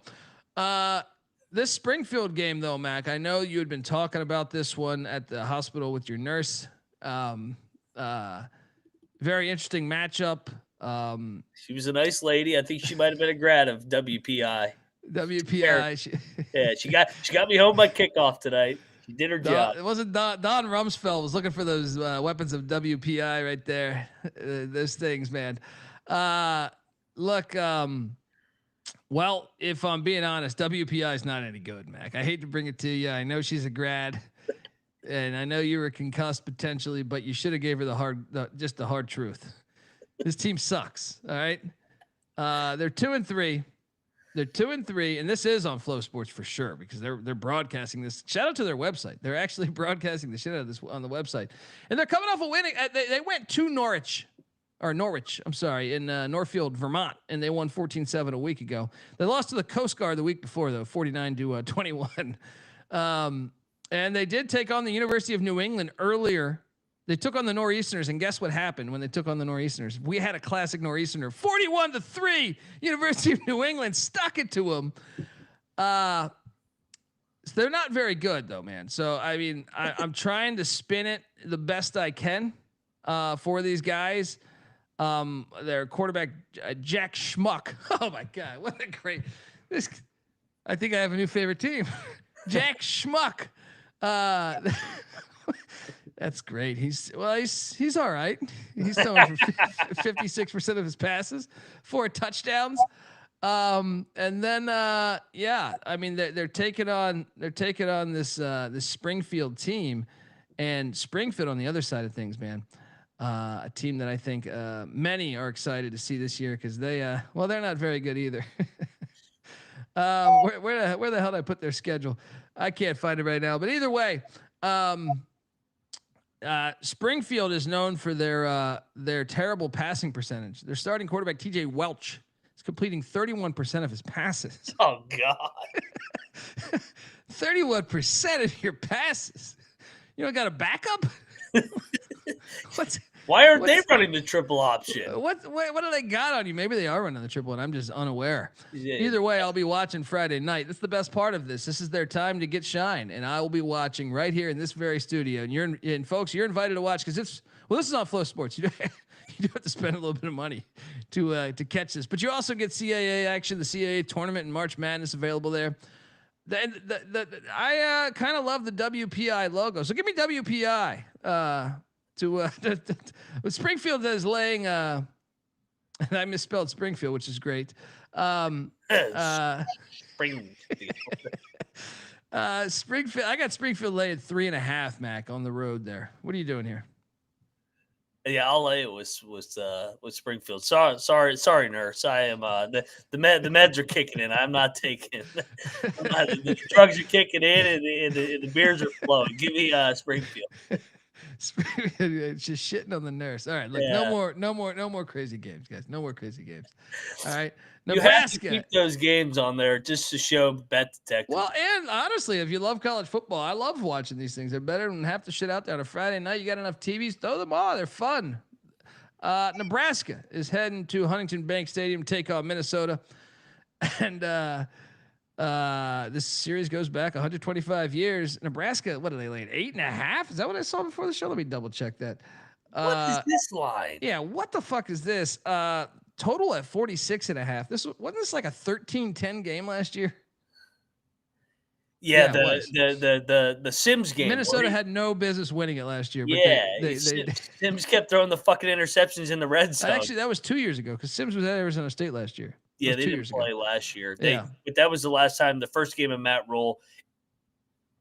This Springfield game, though, Mac, I know you had been talking about this one at the hospital with your nurse. Very interesting matchup. She was a nice lady. I think she might have been a grad of WPI. She got me home by kickoff tonight. She did her job. It wasn't Don Rumsfeld was looking for those weapons of WPI right there. Those things, man. Look, well, if I'm being honest, WPI is not any good, Mac. I hate to bring it to you. I know she's a grad, and I know you were concussed potentially, but you should have gave her the hard truth. This team sucks. All right, they're 2-3. They're 2-3, and this is on Flow Sports for sure because they're broadcasting this. Shout out to their website; they're actually broadcasting the shit out of this on the website, and they're coming off a winning. They went to Norwich. I'm sorry, in Northfield, Vermont, and they won 14-7 a week ago. They lost to the Coast Guard the week before, though, 49-21. And they did take on the University of New England earlier. They took on the Nor'easterners, and guess what happened when they took on the Nor'easterners? We had a classic Nor'easterner, 41-3. University of New England stuck it to them. So they're not very good, though, man. So I mean, I'm trying to spin it the best I can for these guys. Their quarterback, Jack Schmuck. Oh my God, what a great this! I think I have a new favorite team, Jack Schmuck. That's great. He's all right. He's throwing for 56% of his passes, 4 touchdowns. And then I mean they're taking on this Springfield team, and Springfield on the other side of things, man. a team that I think many are excited to see this year because they're not very good either. Where the hell did I put their schedule? I can't find it right now. But either way, Springfield is known for their terrible passing percentage. Their starting quarterback TJ Welch is completing 31% of his passes. Oh God, 31% of your passes. You don't got a backup? Why aren't they running the triple option? What do they got on you? Maybe they are running the triple, and I'm just unaware. Yeah. Either way, I'll be watching Friday night. That's the best part of this. This is their time to get shine, and I will be watching right here in this very studio. And folks, you're invited to watch because this is on Flow Sports. You do have to spend a little bit of money to catch this, but you also get CAA action, the CAA tournament and March Madness available there. I kind of love the WPI logo, so give me WPI. Springfield is laying and I misspelled Springfield, which is great. Springfield. Springfield. I got Springfield laying 3.5, Mac, on the road there. What are you doing here? Yeah, I'll lay it with Springfield. Sorry, nurse. I am the meds are kicking in. I'm not taking the drugs are kicking in and the beers are flowing. Give me Springfield. It's just shitting on the nurse. All right, look, no more crazy games, guys. No more crazy games. All right, Nebraska. You have to keep those games on there just to show bet detective. Well, and honestly, if you love college football, I love watching these things. They're better than half the shit out there on a Friday night. You got enough TVs, throw them on. They're fun. Nebraska is heading to Huntington Bank Stadium to take on Minnesota, and this series goes back 125 years. Nebraska, what are they laying? 8.5? Is that what I saw before the show? Let me double check that. What is this line? Yeah, what the fuck is this? Total at 46.5. Wasn't this like a 13-10 game last year? Yeah, the Sims game. Minnesota had no business winning it last year. But yeah, Sims kept throwing the fucking interceptions in the red zone. Actually, that was 2 years ago because Sims was at Arizona State last year. Yeah, they didn't play last year. Yeah. But that was the last time, the first game of Matt Rule.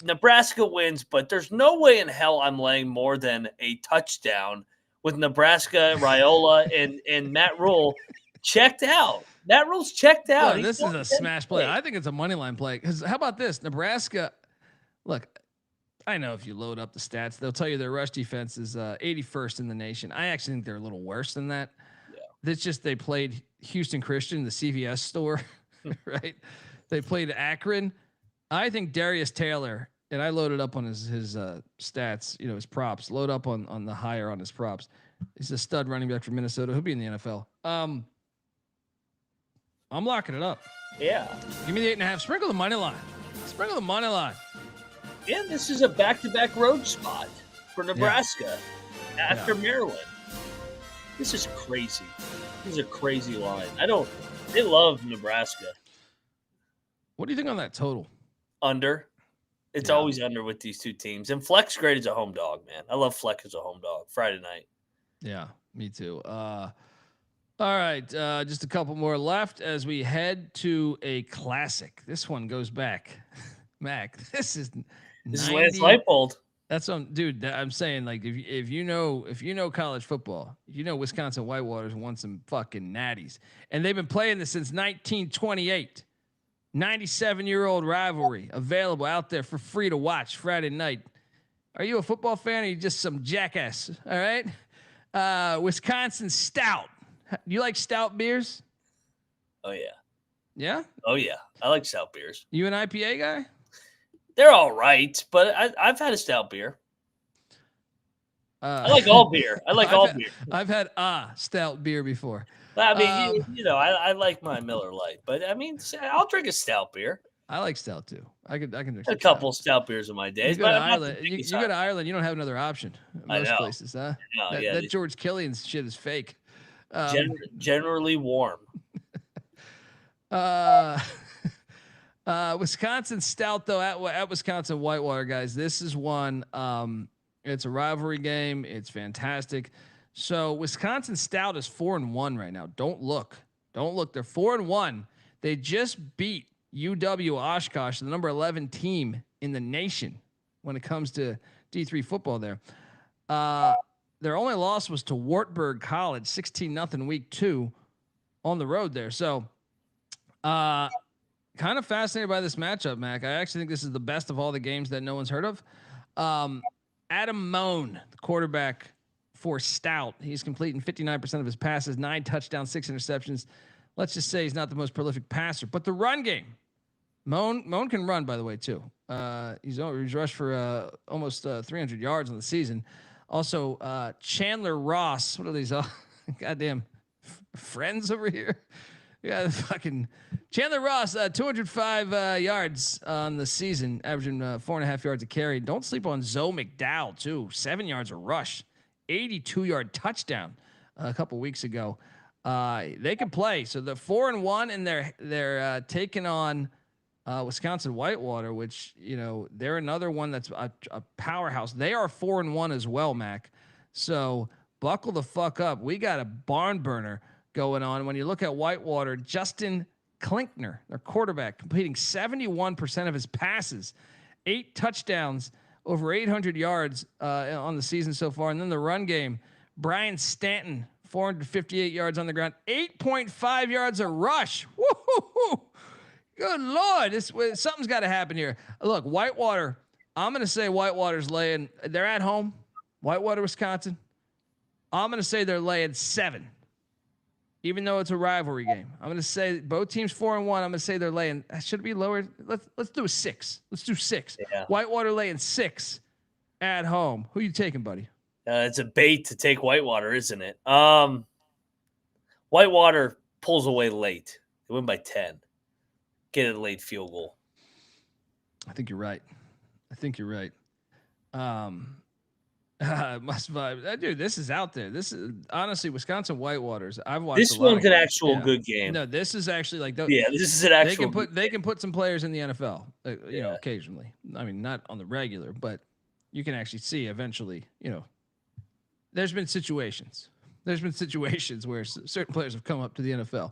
Nebraska wins, but there's no way in hell I'm laying more than a touchdown with Nebraska, Raiola, and Matt Rule checked out. Matt Rule's checked out. Look, this is a smash play. I think it's a money line play. Because how about this? Nebraska, look, I know if you load up the stats, they'll tell you their rush defense is 81st in the nation. I actually think they're a little worse than that. Yeah. It's just they played Houston Christian, the CVS store, right? They played Akron. I think Darius Taylor, and I loaded up on his stats, his props. Load up on the higher on his props. He's a stud running back from Minnesota. He'll be in the NFL. I'm locking it up. Yeah. Give me the 8.5. Sprinkle the money line. Sprinkle the money line. Yeah, this is a back-to-back road spot for Nebraska after Maryland. This is crazy. This is a crazy line. They love Nebraska. What do you think on that total? Under. It's always under with these two teams. And Fleck's great as a home dog, man. I love Fleck as a home dog. Friday night. Yeah, me too. All right, just a couple more left as we head to a classic. This one goes back. Mac, this is Lance Leipold. That's dude. I'm saying, like, if you know college football, Wisconsin Whitewater's won some fucking natties, and they've been playing this since 1928. 97-year-old rivalry available out there for free to watch Friday night. Are you a football fan or are you just some jackass? All right. Wisconsin Stout. Do you like stout beers? Oh, yeah. Yeah? Oh, yeah. I like stout beers. You an IPA guy? They're all right, but I've had a stout beer. I like all beer. Beer. I've had a stout beer before. I mean, I like my Miller Lite, but I mean, I'll drink a stout beer. I like stout too. I can drink a couple stout beers in my days. You go to Ireland. You go to Ireland, you don't have another option. Most places, huh? That George Killian's shit is fake. Generally warm. Wisconsin Stout though at Wisconsin Whitewater, guys. This is one. It's a rivalry game. It's fantastic. So Wisconsin Stout is 4-1 right now. Don't look. They're 4-1. They just beat UW Oshkosh, the number 11 team in the nation when it comes to D3 football there. their only loss was to Wartburg College, 16-0 week 2 on the road there. So, kind of fascinated by this matchup, Mac. I actually think this is the best of all the games that no one's heard of. Adam Moan, the quarterback for Stout, he's completing 59% of his passes, 9 touchdowns, 6 interceptions. Let's just say he's not the most prolific passer, but the run game, Moan can run, by the way, too. He's rushed for almost 300 yards on the season. Also, Chandler Ross, what are these goddamn friends over here? Yeah, fucking Chandler Ross, 205 yards on the season, averaging 4.5 yards a carry. Don't sleep on Zoe McDowell, too. 7 yards a rush, 82-yard touchdown a couple weeks ago. They can play. So the 4-1, and they're taking on Wisconsin Whitewater, which, you know, they're another one that's a powerhouse. They are 4-1 as well, Mac. So buckle the fuck up. We got a barn burner going on. When you look at Whitewater, Justin Klinkner, their quarterback, completing 71% of his passes, 8 touchdowns, over 800 yards on the season so far. And then the run game, Brian Stanton, 458 yards on the ground, 8.5 yards a rush. Woo-hoo-hoo. Good Lord. Something's got to happen here. Look, Whitewater, I'm going to say Whitewater's laying, they're at home, Whitewater, Wisconsin. I'm going to say they're laying 7. Even though it's a rivalry game, I'm going to say both teams 4-1. I'm going to say they're laying. Should it be lower? Let's do a 6. Let's do 6. Yeah. Whitewater laying 6 at home. Who you taking, buddy? It's a bait to take Whitewater, isn't it? Whitewater pulls away late. They win by 10. Get a late field goal. I think you're right. Must vibe, dude. This is out there. This is honestly Wisconsin Whitewaters. I've watched. This one's an actual good game. No, this is actually like. This is an actual. They can put some players in the NFL. You know, occasionally. I mean, not on the regular, but you can actually see eventually. You know, there's been situations where certain players have come up to the NFL.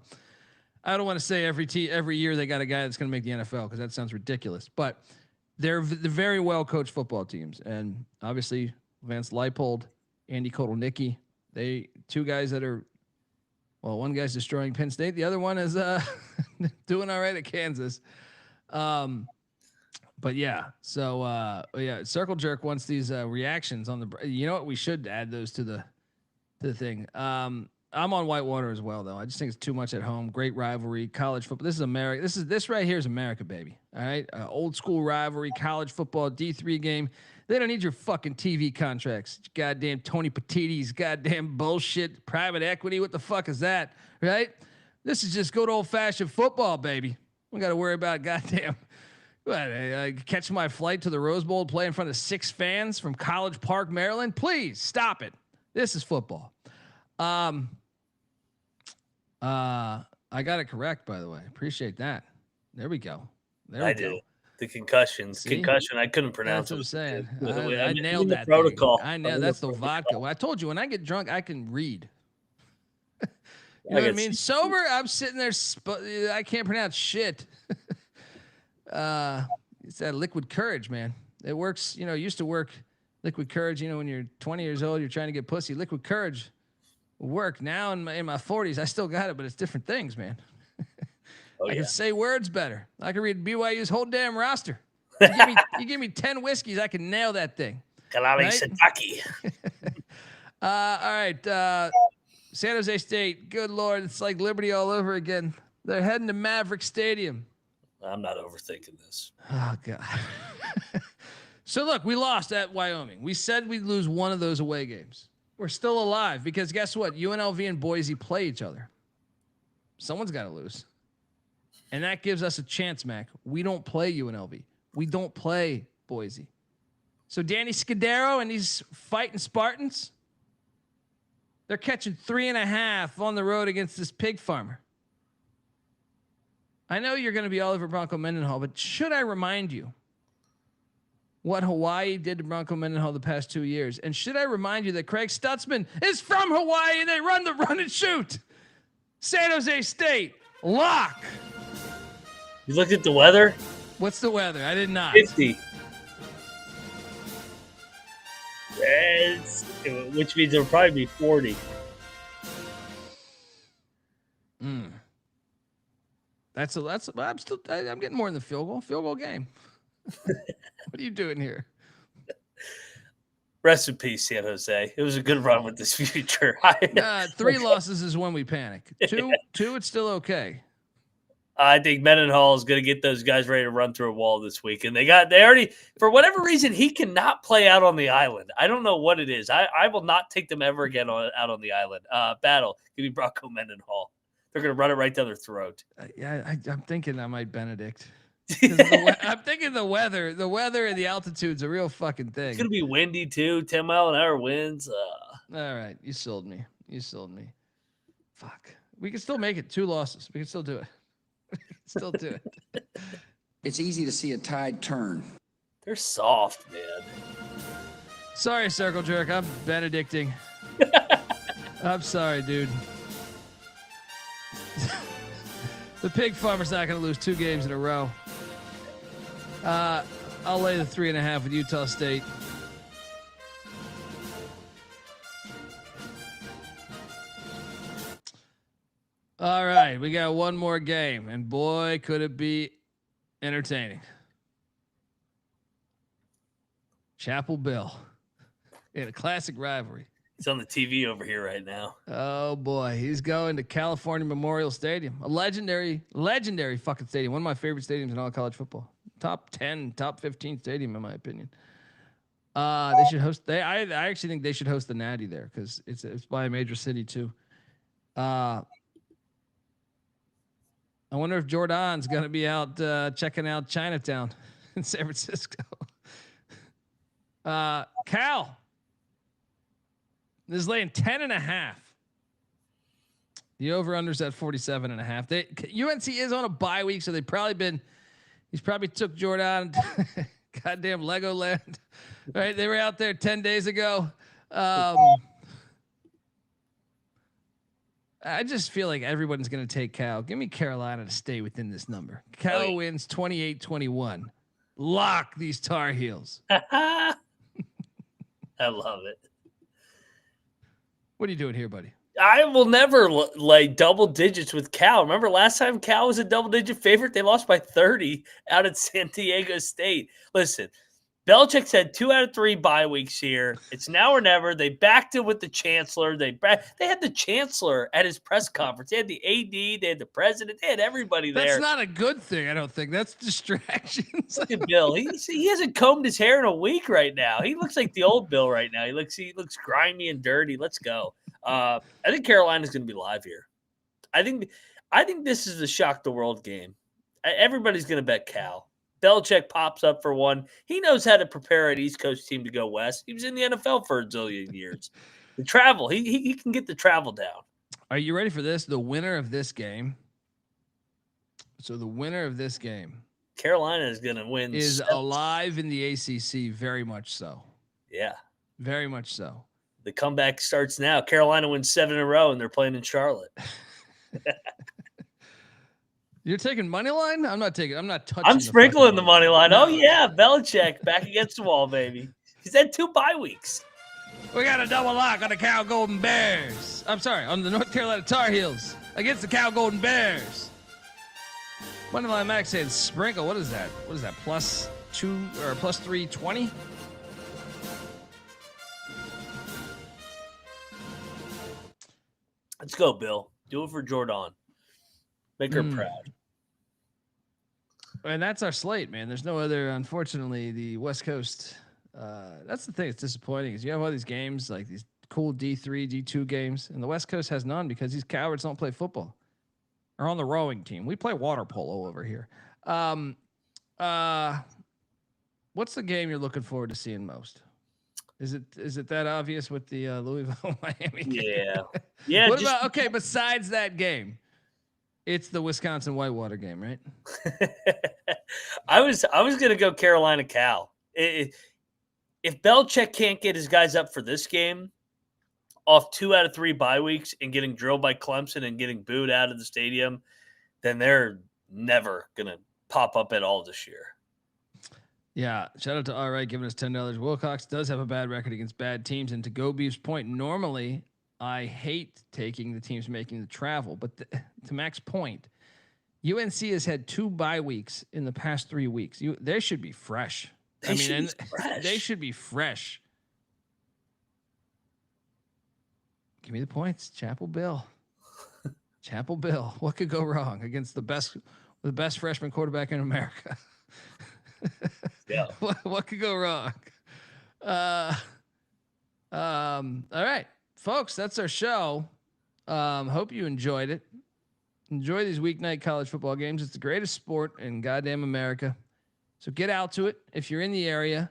I don't want to say every year they got a guy that's going to make the NFL because that sounds ridiculous. But they're very well coached football teams, and obviously. Vance Leipold, Andy Kotelnicki, they 2 guys that are, well, one guy's destroying Penn State. The other one is doing all right at Kansas. But yeah, so Circle Jerk wants these reactions on the, you know what, we should add those to the thing. I'm on Whitewater as well, though. I just think it's too much at home. Great rivalry, college football. This is America. This right here is America, baby. All right, old school rivalry, college football, D3 game. They don't need your fucking TV contracts. Goddamn Tony Petitti's goddamn bullshit. Private equity. What the fuck is that? Right? This is just good old fashioned football, baby. We got to worry about goddamn. Catch my flight to the Rose Bowl, play in front of 6 fans from College Park, Maryland. Please stop it. This is football. I got it correct, by the way. Appreciate that. There we go. I did. The concussion. I couldn't pronounce it. That's what I'm saying. I nailed that protocol. I know that's the vodka. Well, I told you when I get drunk, I can read. You know what I mean? Sober, I'm sitting there. I can't pronounce shit. It's that liquid courage, man. It works. You know, it used to work. Liquid courage. You know, when you're 20 years old, you're trying to get pussy. Liquid courage will work. Now in my 40s, I still got it, but it's different things, man. I can say words better. I can read BYU's whole damn roster. You give me 10 whiskeys, I can nail that thing. Kalali Sataki. All right. San Jose State. Good Lord. It's like Liberty all over again. They're heading to Maverick Stadium. I'm not overthinking this. Oh, God. So, look, we lost at Wyoming. We said we'd lose one of those away games. We're still alive because guess what? UNLV and Boise play each other. Someone's got to lose. And that gives us a chance, Mac. We don't play UNLV. We don't play Boise. So Danny Scudero and these fighting Spartans, they're catching 3.5 on the road against this pig farmer. I know you're going to be all over Bronco Mendenhall, but should I remind you what Hawaii did to Bronco Mendenhall the past 2 years? And should I remind you that Craig Stutzman is from Hawaii and they run the run and shoot? San Jose State, lock. You looked at the weather? What's the weather? I did not. 50. Which means it'll probably be 40. I'm getting more in the field goal game. What are you doing here? Rest in peace, San Jose. It was a good run with this future. 3 losses is when we panic. Two, it's still okay. I think Mendenhall is going to get those guys ready to run through a wall this week. And they already, for whatever reason, he cannot play out on the island. I don't know what it is. I will not take them ever again out on the island. Battle. Give me Bronco Mendenhall. They're going to run it right down their throat. I'm thinking I might Benedict. I'm thinking the weather and the altitude's a real fucking thing. It's going to be windy too. 10-mile-an-hour winds. All right. You sold me. Fuck. We can still make it 2 losses. We can still do it. Still do it. It's easy to see a tide turn. They're soft, man. Sorry, Circle Jerk. I'm Benedicting. I'm sorry, dude. The pig farmer's not going to lose 2 games in a row. I'll lay the 3.5 with Utah State. All right, we got one more game, and boy, could it be entertaining. Chapel Bill in a classic rivalry. He's on the TV over here right now. Oh boy, he's going to California Memorial Stadium, a legendary fucking stadium. One of my favorite stadiums in all college football. Top 10, top 15 stadium in my opinion. They should host. I actually think they should host the Natty there because it's by a major city too. I wonder if Jordan's going to be out checking out Chinatown in San Francisco. Cal. This is laying 10.5. The over-under's at 47.5. UNC is on a bye week, so he's probably took Jordan goddamn Legoland. Right? They were out there 10 days ago. I just feel like everyone's going to take Cal. Give me Carolina to stay within this number. Cal wins 28-21. Lock these Tar Heels. I love it. What are you doing here, buddy? I will never lay double digits with Cal. Remember last time Cal was a double-digit favorite? They lost by 30 out at San Diego State. Listen, Belichick's had 2 out of 3 bye weeks here. It's now or never. They backed it with the chancellor. They had the chancellor at his press conference. They had the AD. They had the president. They had everybody there. That's not a good thing, I don't think. That's distractions. Look at Bill. He hasn't combed his hair in a week right now. He looks like the old Bill right now. He looks grimy and dirty. Let's go. I think Carolina's going to be live here. I think this is the shock the world game. Everybody's going to bet Cal. Belichick pops up for one. He knows how to prepare an East Coast team to go west. He was in the NFL for a zillion years. The travel, he can get the travel down. Are you ready for this? The winner of this game. So the winner of this game, Carolina is going to win. Is alive in the ACC, very much so. Yeah, very much so. The comeback starts now. Carolina wins 7 in a row, and they're playing in Charlotte. You're taking money line? I'm not touching. I'm sprinkling the money line. No. Oh yeah, Belichick back against the wall, baby. He's had 2 bye weeks. We got a double lock on the Cal Golden Bears. I'm sorry, on the North Carolina Tar Heels against the Cal Golden Bears. Money line Max said sprinkle. What is that? +2 or +320? Let's go, Bill. Do it for Jordan. Make her proud. And that's our slate, man. There's no other, unfortunately, the West Coast. That's the thing that's disappointing is you have all these games, like these cool D3, D2 games, and the West Coast has none because these cowards don't play football. Or on the rowing team. We play water polo over here. What's the game you're looking forward to seeing most? Is it that obvious with the Louisville Miami game? Yeah. Yeah. What about besides that game? It's the Wisconsin Whitewater game, right? I was going to go Carolina Cal. If Belichick can't get his guys up for this game off 2 out of 3 bye weeks and getting drilled by Clemson and getting booed out of the stadium, then they're never going to pop up at all this year. Yeah, shout out to All Right giving us $10. Wilcox does have a bad record against bad teams, and to Go Beef's point, normally I hate taking the teams making the travel, but to Mac's point, UNC has had 2 bye weeks in the past 3 weeks. They should be fresh. They should be fresh. Give me the points, Chapel Bill. Chapel Bill. What could go wrong against the best freshman quarterback in America? Yeah. What could go wrong? All right, folks, that's our show. Hope you enjoyed it. Enjoy these weeknight college football games. It's the greatest sport in goddamn America. So get out to it if you're in the area.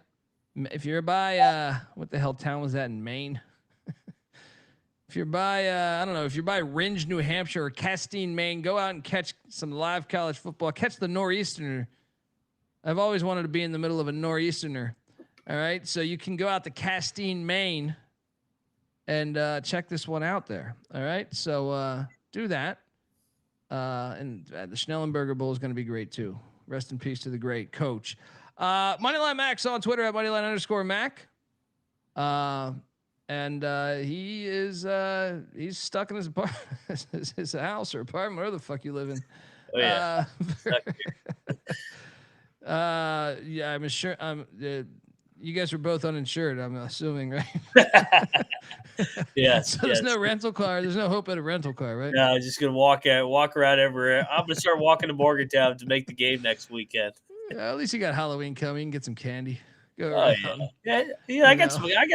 If you're by what the hell town was that in Maine? If you're by I don't know, if you're by Ringe, New Hampshire, or Castine, Maine, go out and catch some live college football. Catch the Nor'easterner. I've always wanted to be in the middle of a Nor'easterner. All right, so you can go out to Castine, Maine, and check this one out there. All right, so do that. And the Schnellenberger Bowl is going to be great too. Rest in peace to the great coach. Moneyline Max on Twitter at Moneyline_Mac. And he is he's stuck in his his house or apartment, where the fuck you live in. Oh, yeah. Yeah, I'm sure. You guys were both uninsured, I'm assuming, right? Yeah. So there's no rental car. There's no hope at a rental car, right? No, I'm just gonna walk around everywhere. I'm gonna start walking to Morgantown to make the game next weekend. Yeah, at least you got Halloween coming. You can get some candy. Go around. Yeah. I got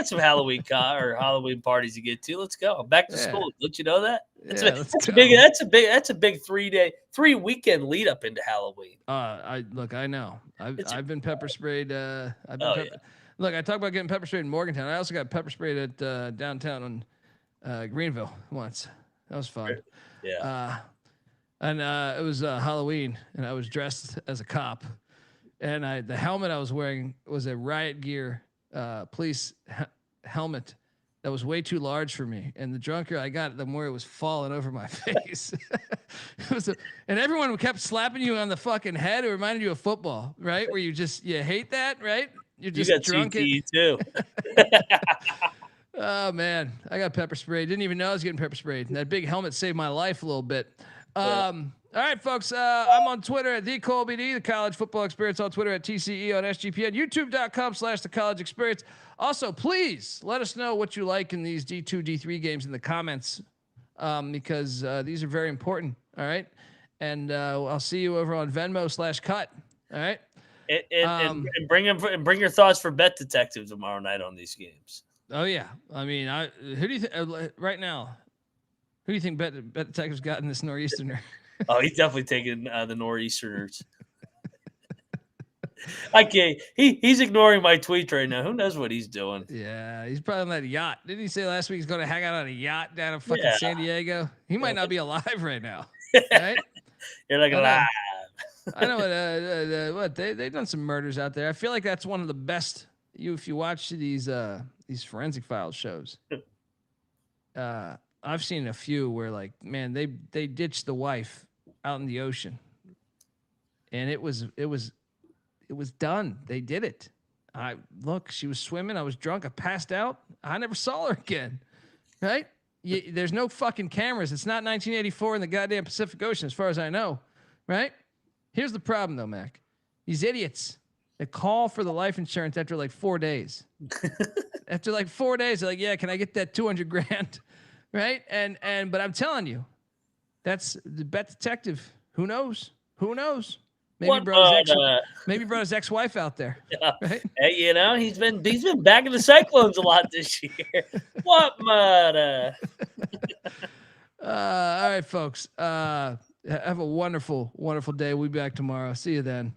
some Halloween Halloween parties to get to. Let's go. I'm back to school. Don't you know that? That's a big 3 weekend lead up into Halloween. I know. I've been pepper sprayed. Look, I talked about getting pepper sprayed in Morgantown. I also got pepper sprayed at downtown on Greenville once. That was fun. Yeah. And it was Halloween, and I was dressed as a cop. And the helmet I was wearing was a riot gear police helmet that was way too large for me. And the drunker I got, the more it was falling over my face. And everyone kept slapping you on the fucking head. It reminded you of football, right? Where you hate that, right? You got drunk CTE too. Oh man, I got pepper sprayed. Didn't even know I was getting pepper sprayed. And that big helmet saved my life a little bit. All right, folks. I'm on Twitter at TheColbyD, the College Football Experience, on Twitter at TCE on SGPN, YouTube.com/the College Experience. Also, please let us know what you like in these D2, D3 games in the comments, because these are very important. All right, and I'll see you over on Venmo/cut. All right, and bring your thoughts for Bet Detective tomorrow night on these games. Oh yeah, I mean, who do you think right now? Who do you think Bet Detective's got in this Nor'easterner? Oh, he's definitely taking the Nor'easterners. Okay, he's ignoring my tweet right now. Who knows what he's doing? Yeah, he's probably on that yacht. Didn't he say last week he's going to hang out on a yacht down in fucking San Diego? He might not be alive right now. Right? You're like alive. I know what they've done some murders out there. I feel like that's one of the best. If you watch these Forensic Files shows, I've seen a few where man, they ditched the wife out in the ocean, and it was done. They did it. She was swimming. I was drunk. I passed out. I never saw her again. Right? There's no fucking cameras. It's not 1984 in the goddamn Pacific Ocean, as far as I know. Right? Here's the problem, though, Mac. These idiots that call for the life insurance after 4 days. After 4 days, they're like, "Yeah, can I get that $200,000?" Right? But I'm telling you, that's the Bet Detective. Who knows? Maybe brought his ex-wife out there. Yeah. Right? Hey, he's been backing the Cyclones a lot this year. What mud? All right, folks. Have a wonderful, wonderful day. We'll be back tomorrow. See you then.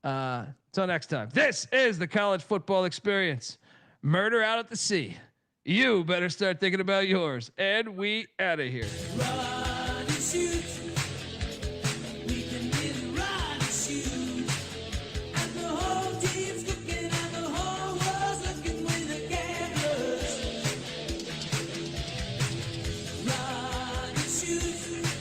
Till next time. This is the College Football Experience. Murder out at the sea. You better start thinking about yours. And we out of here. Run and shoot. We can really run and shoot. And the whole team's looking and the whole world's looking with the cameras. Run and shoot.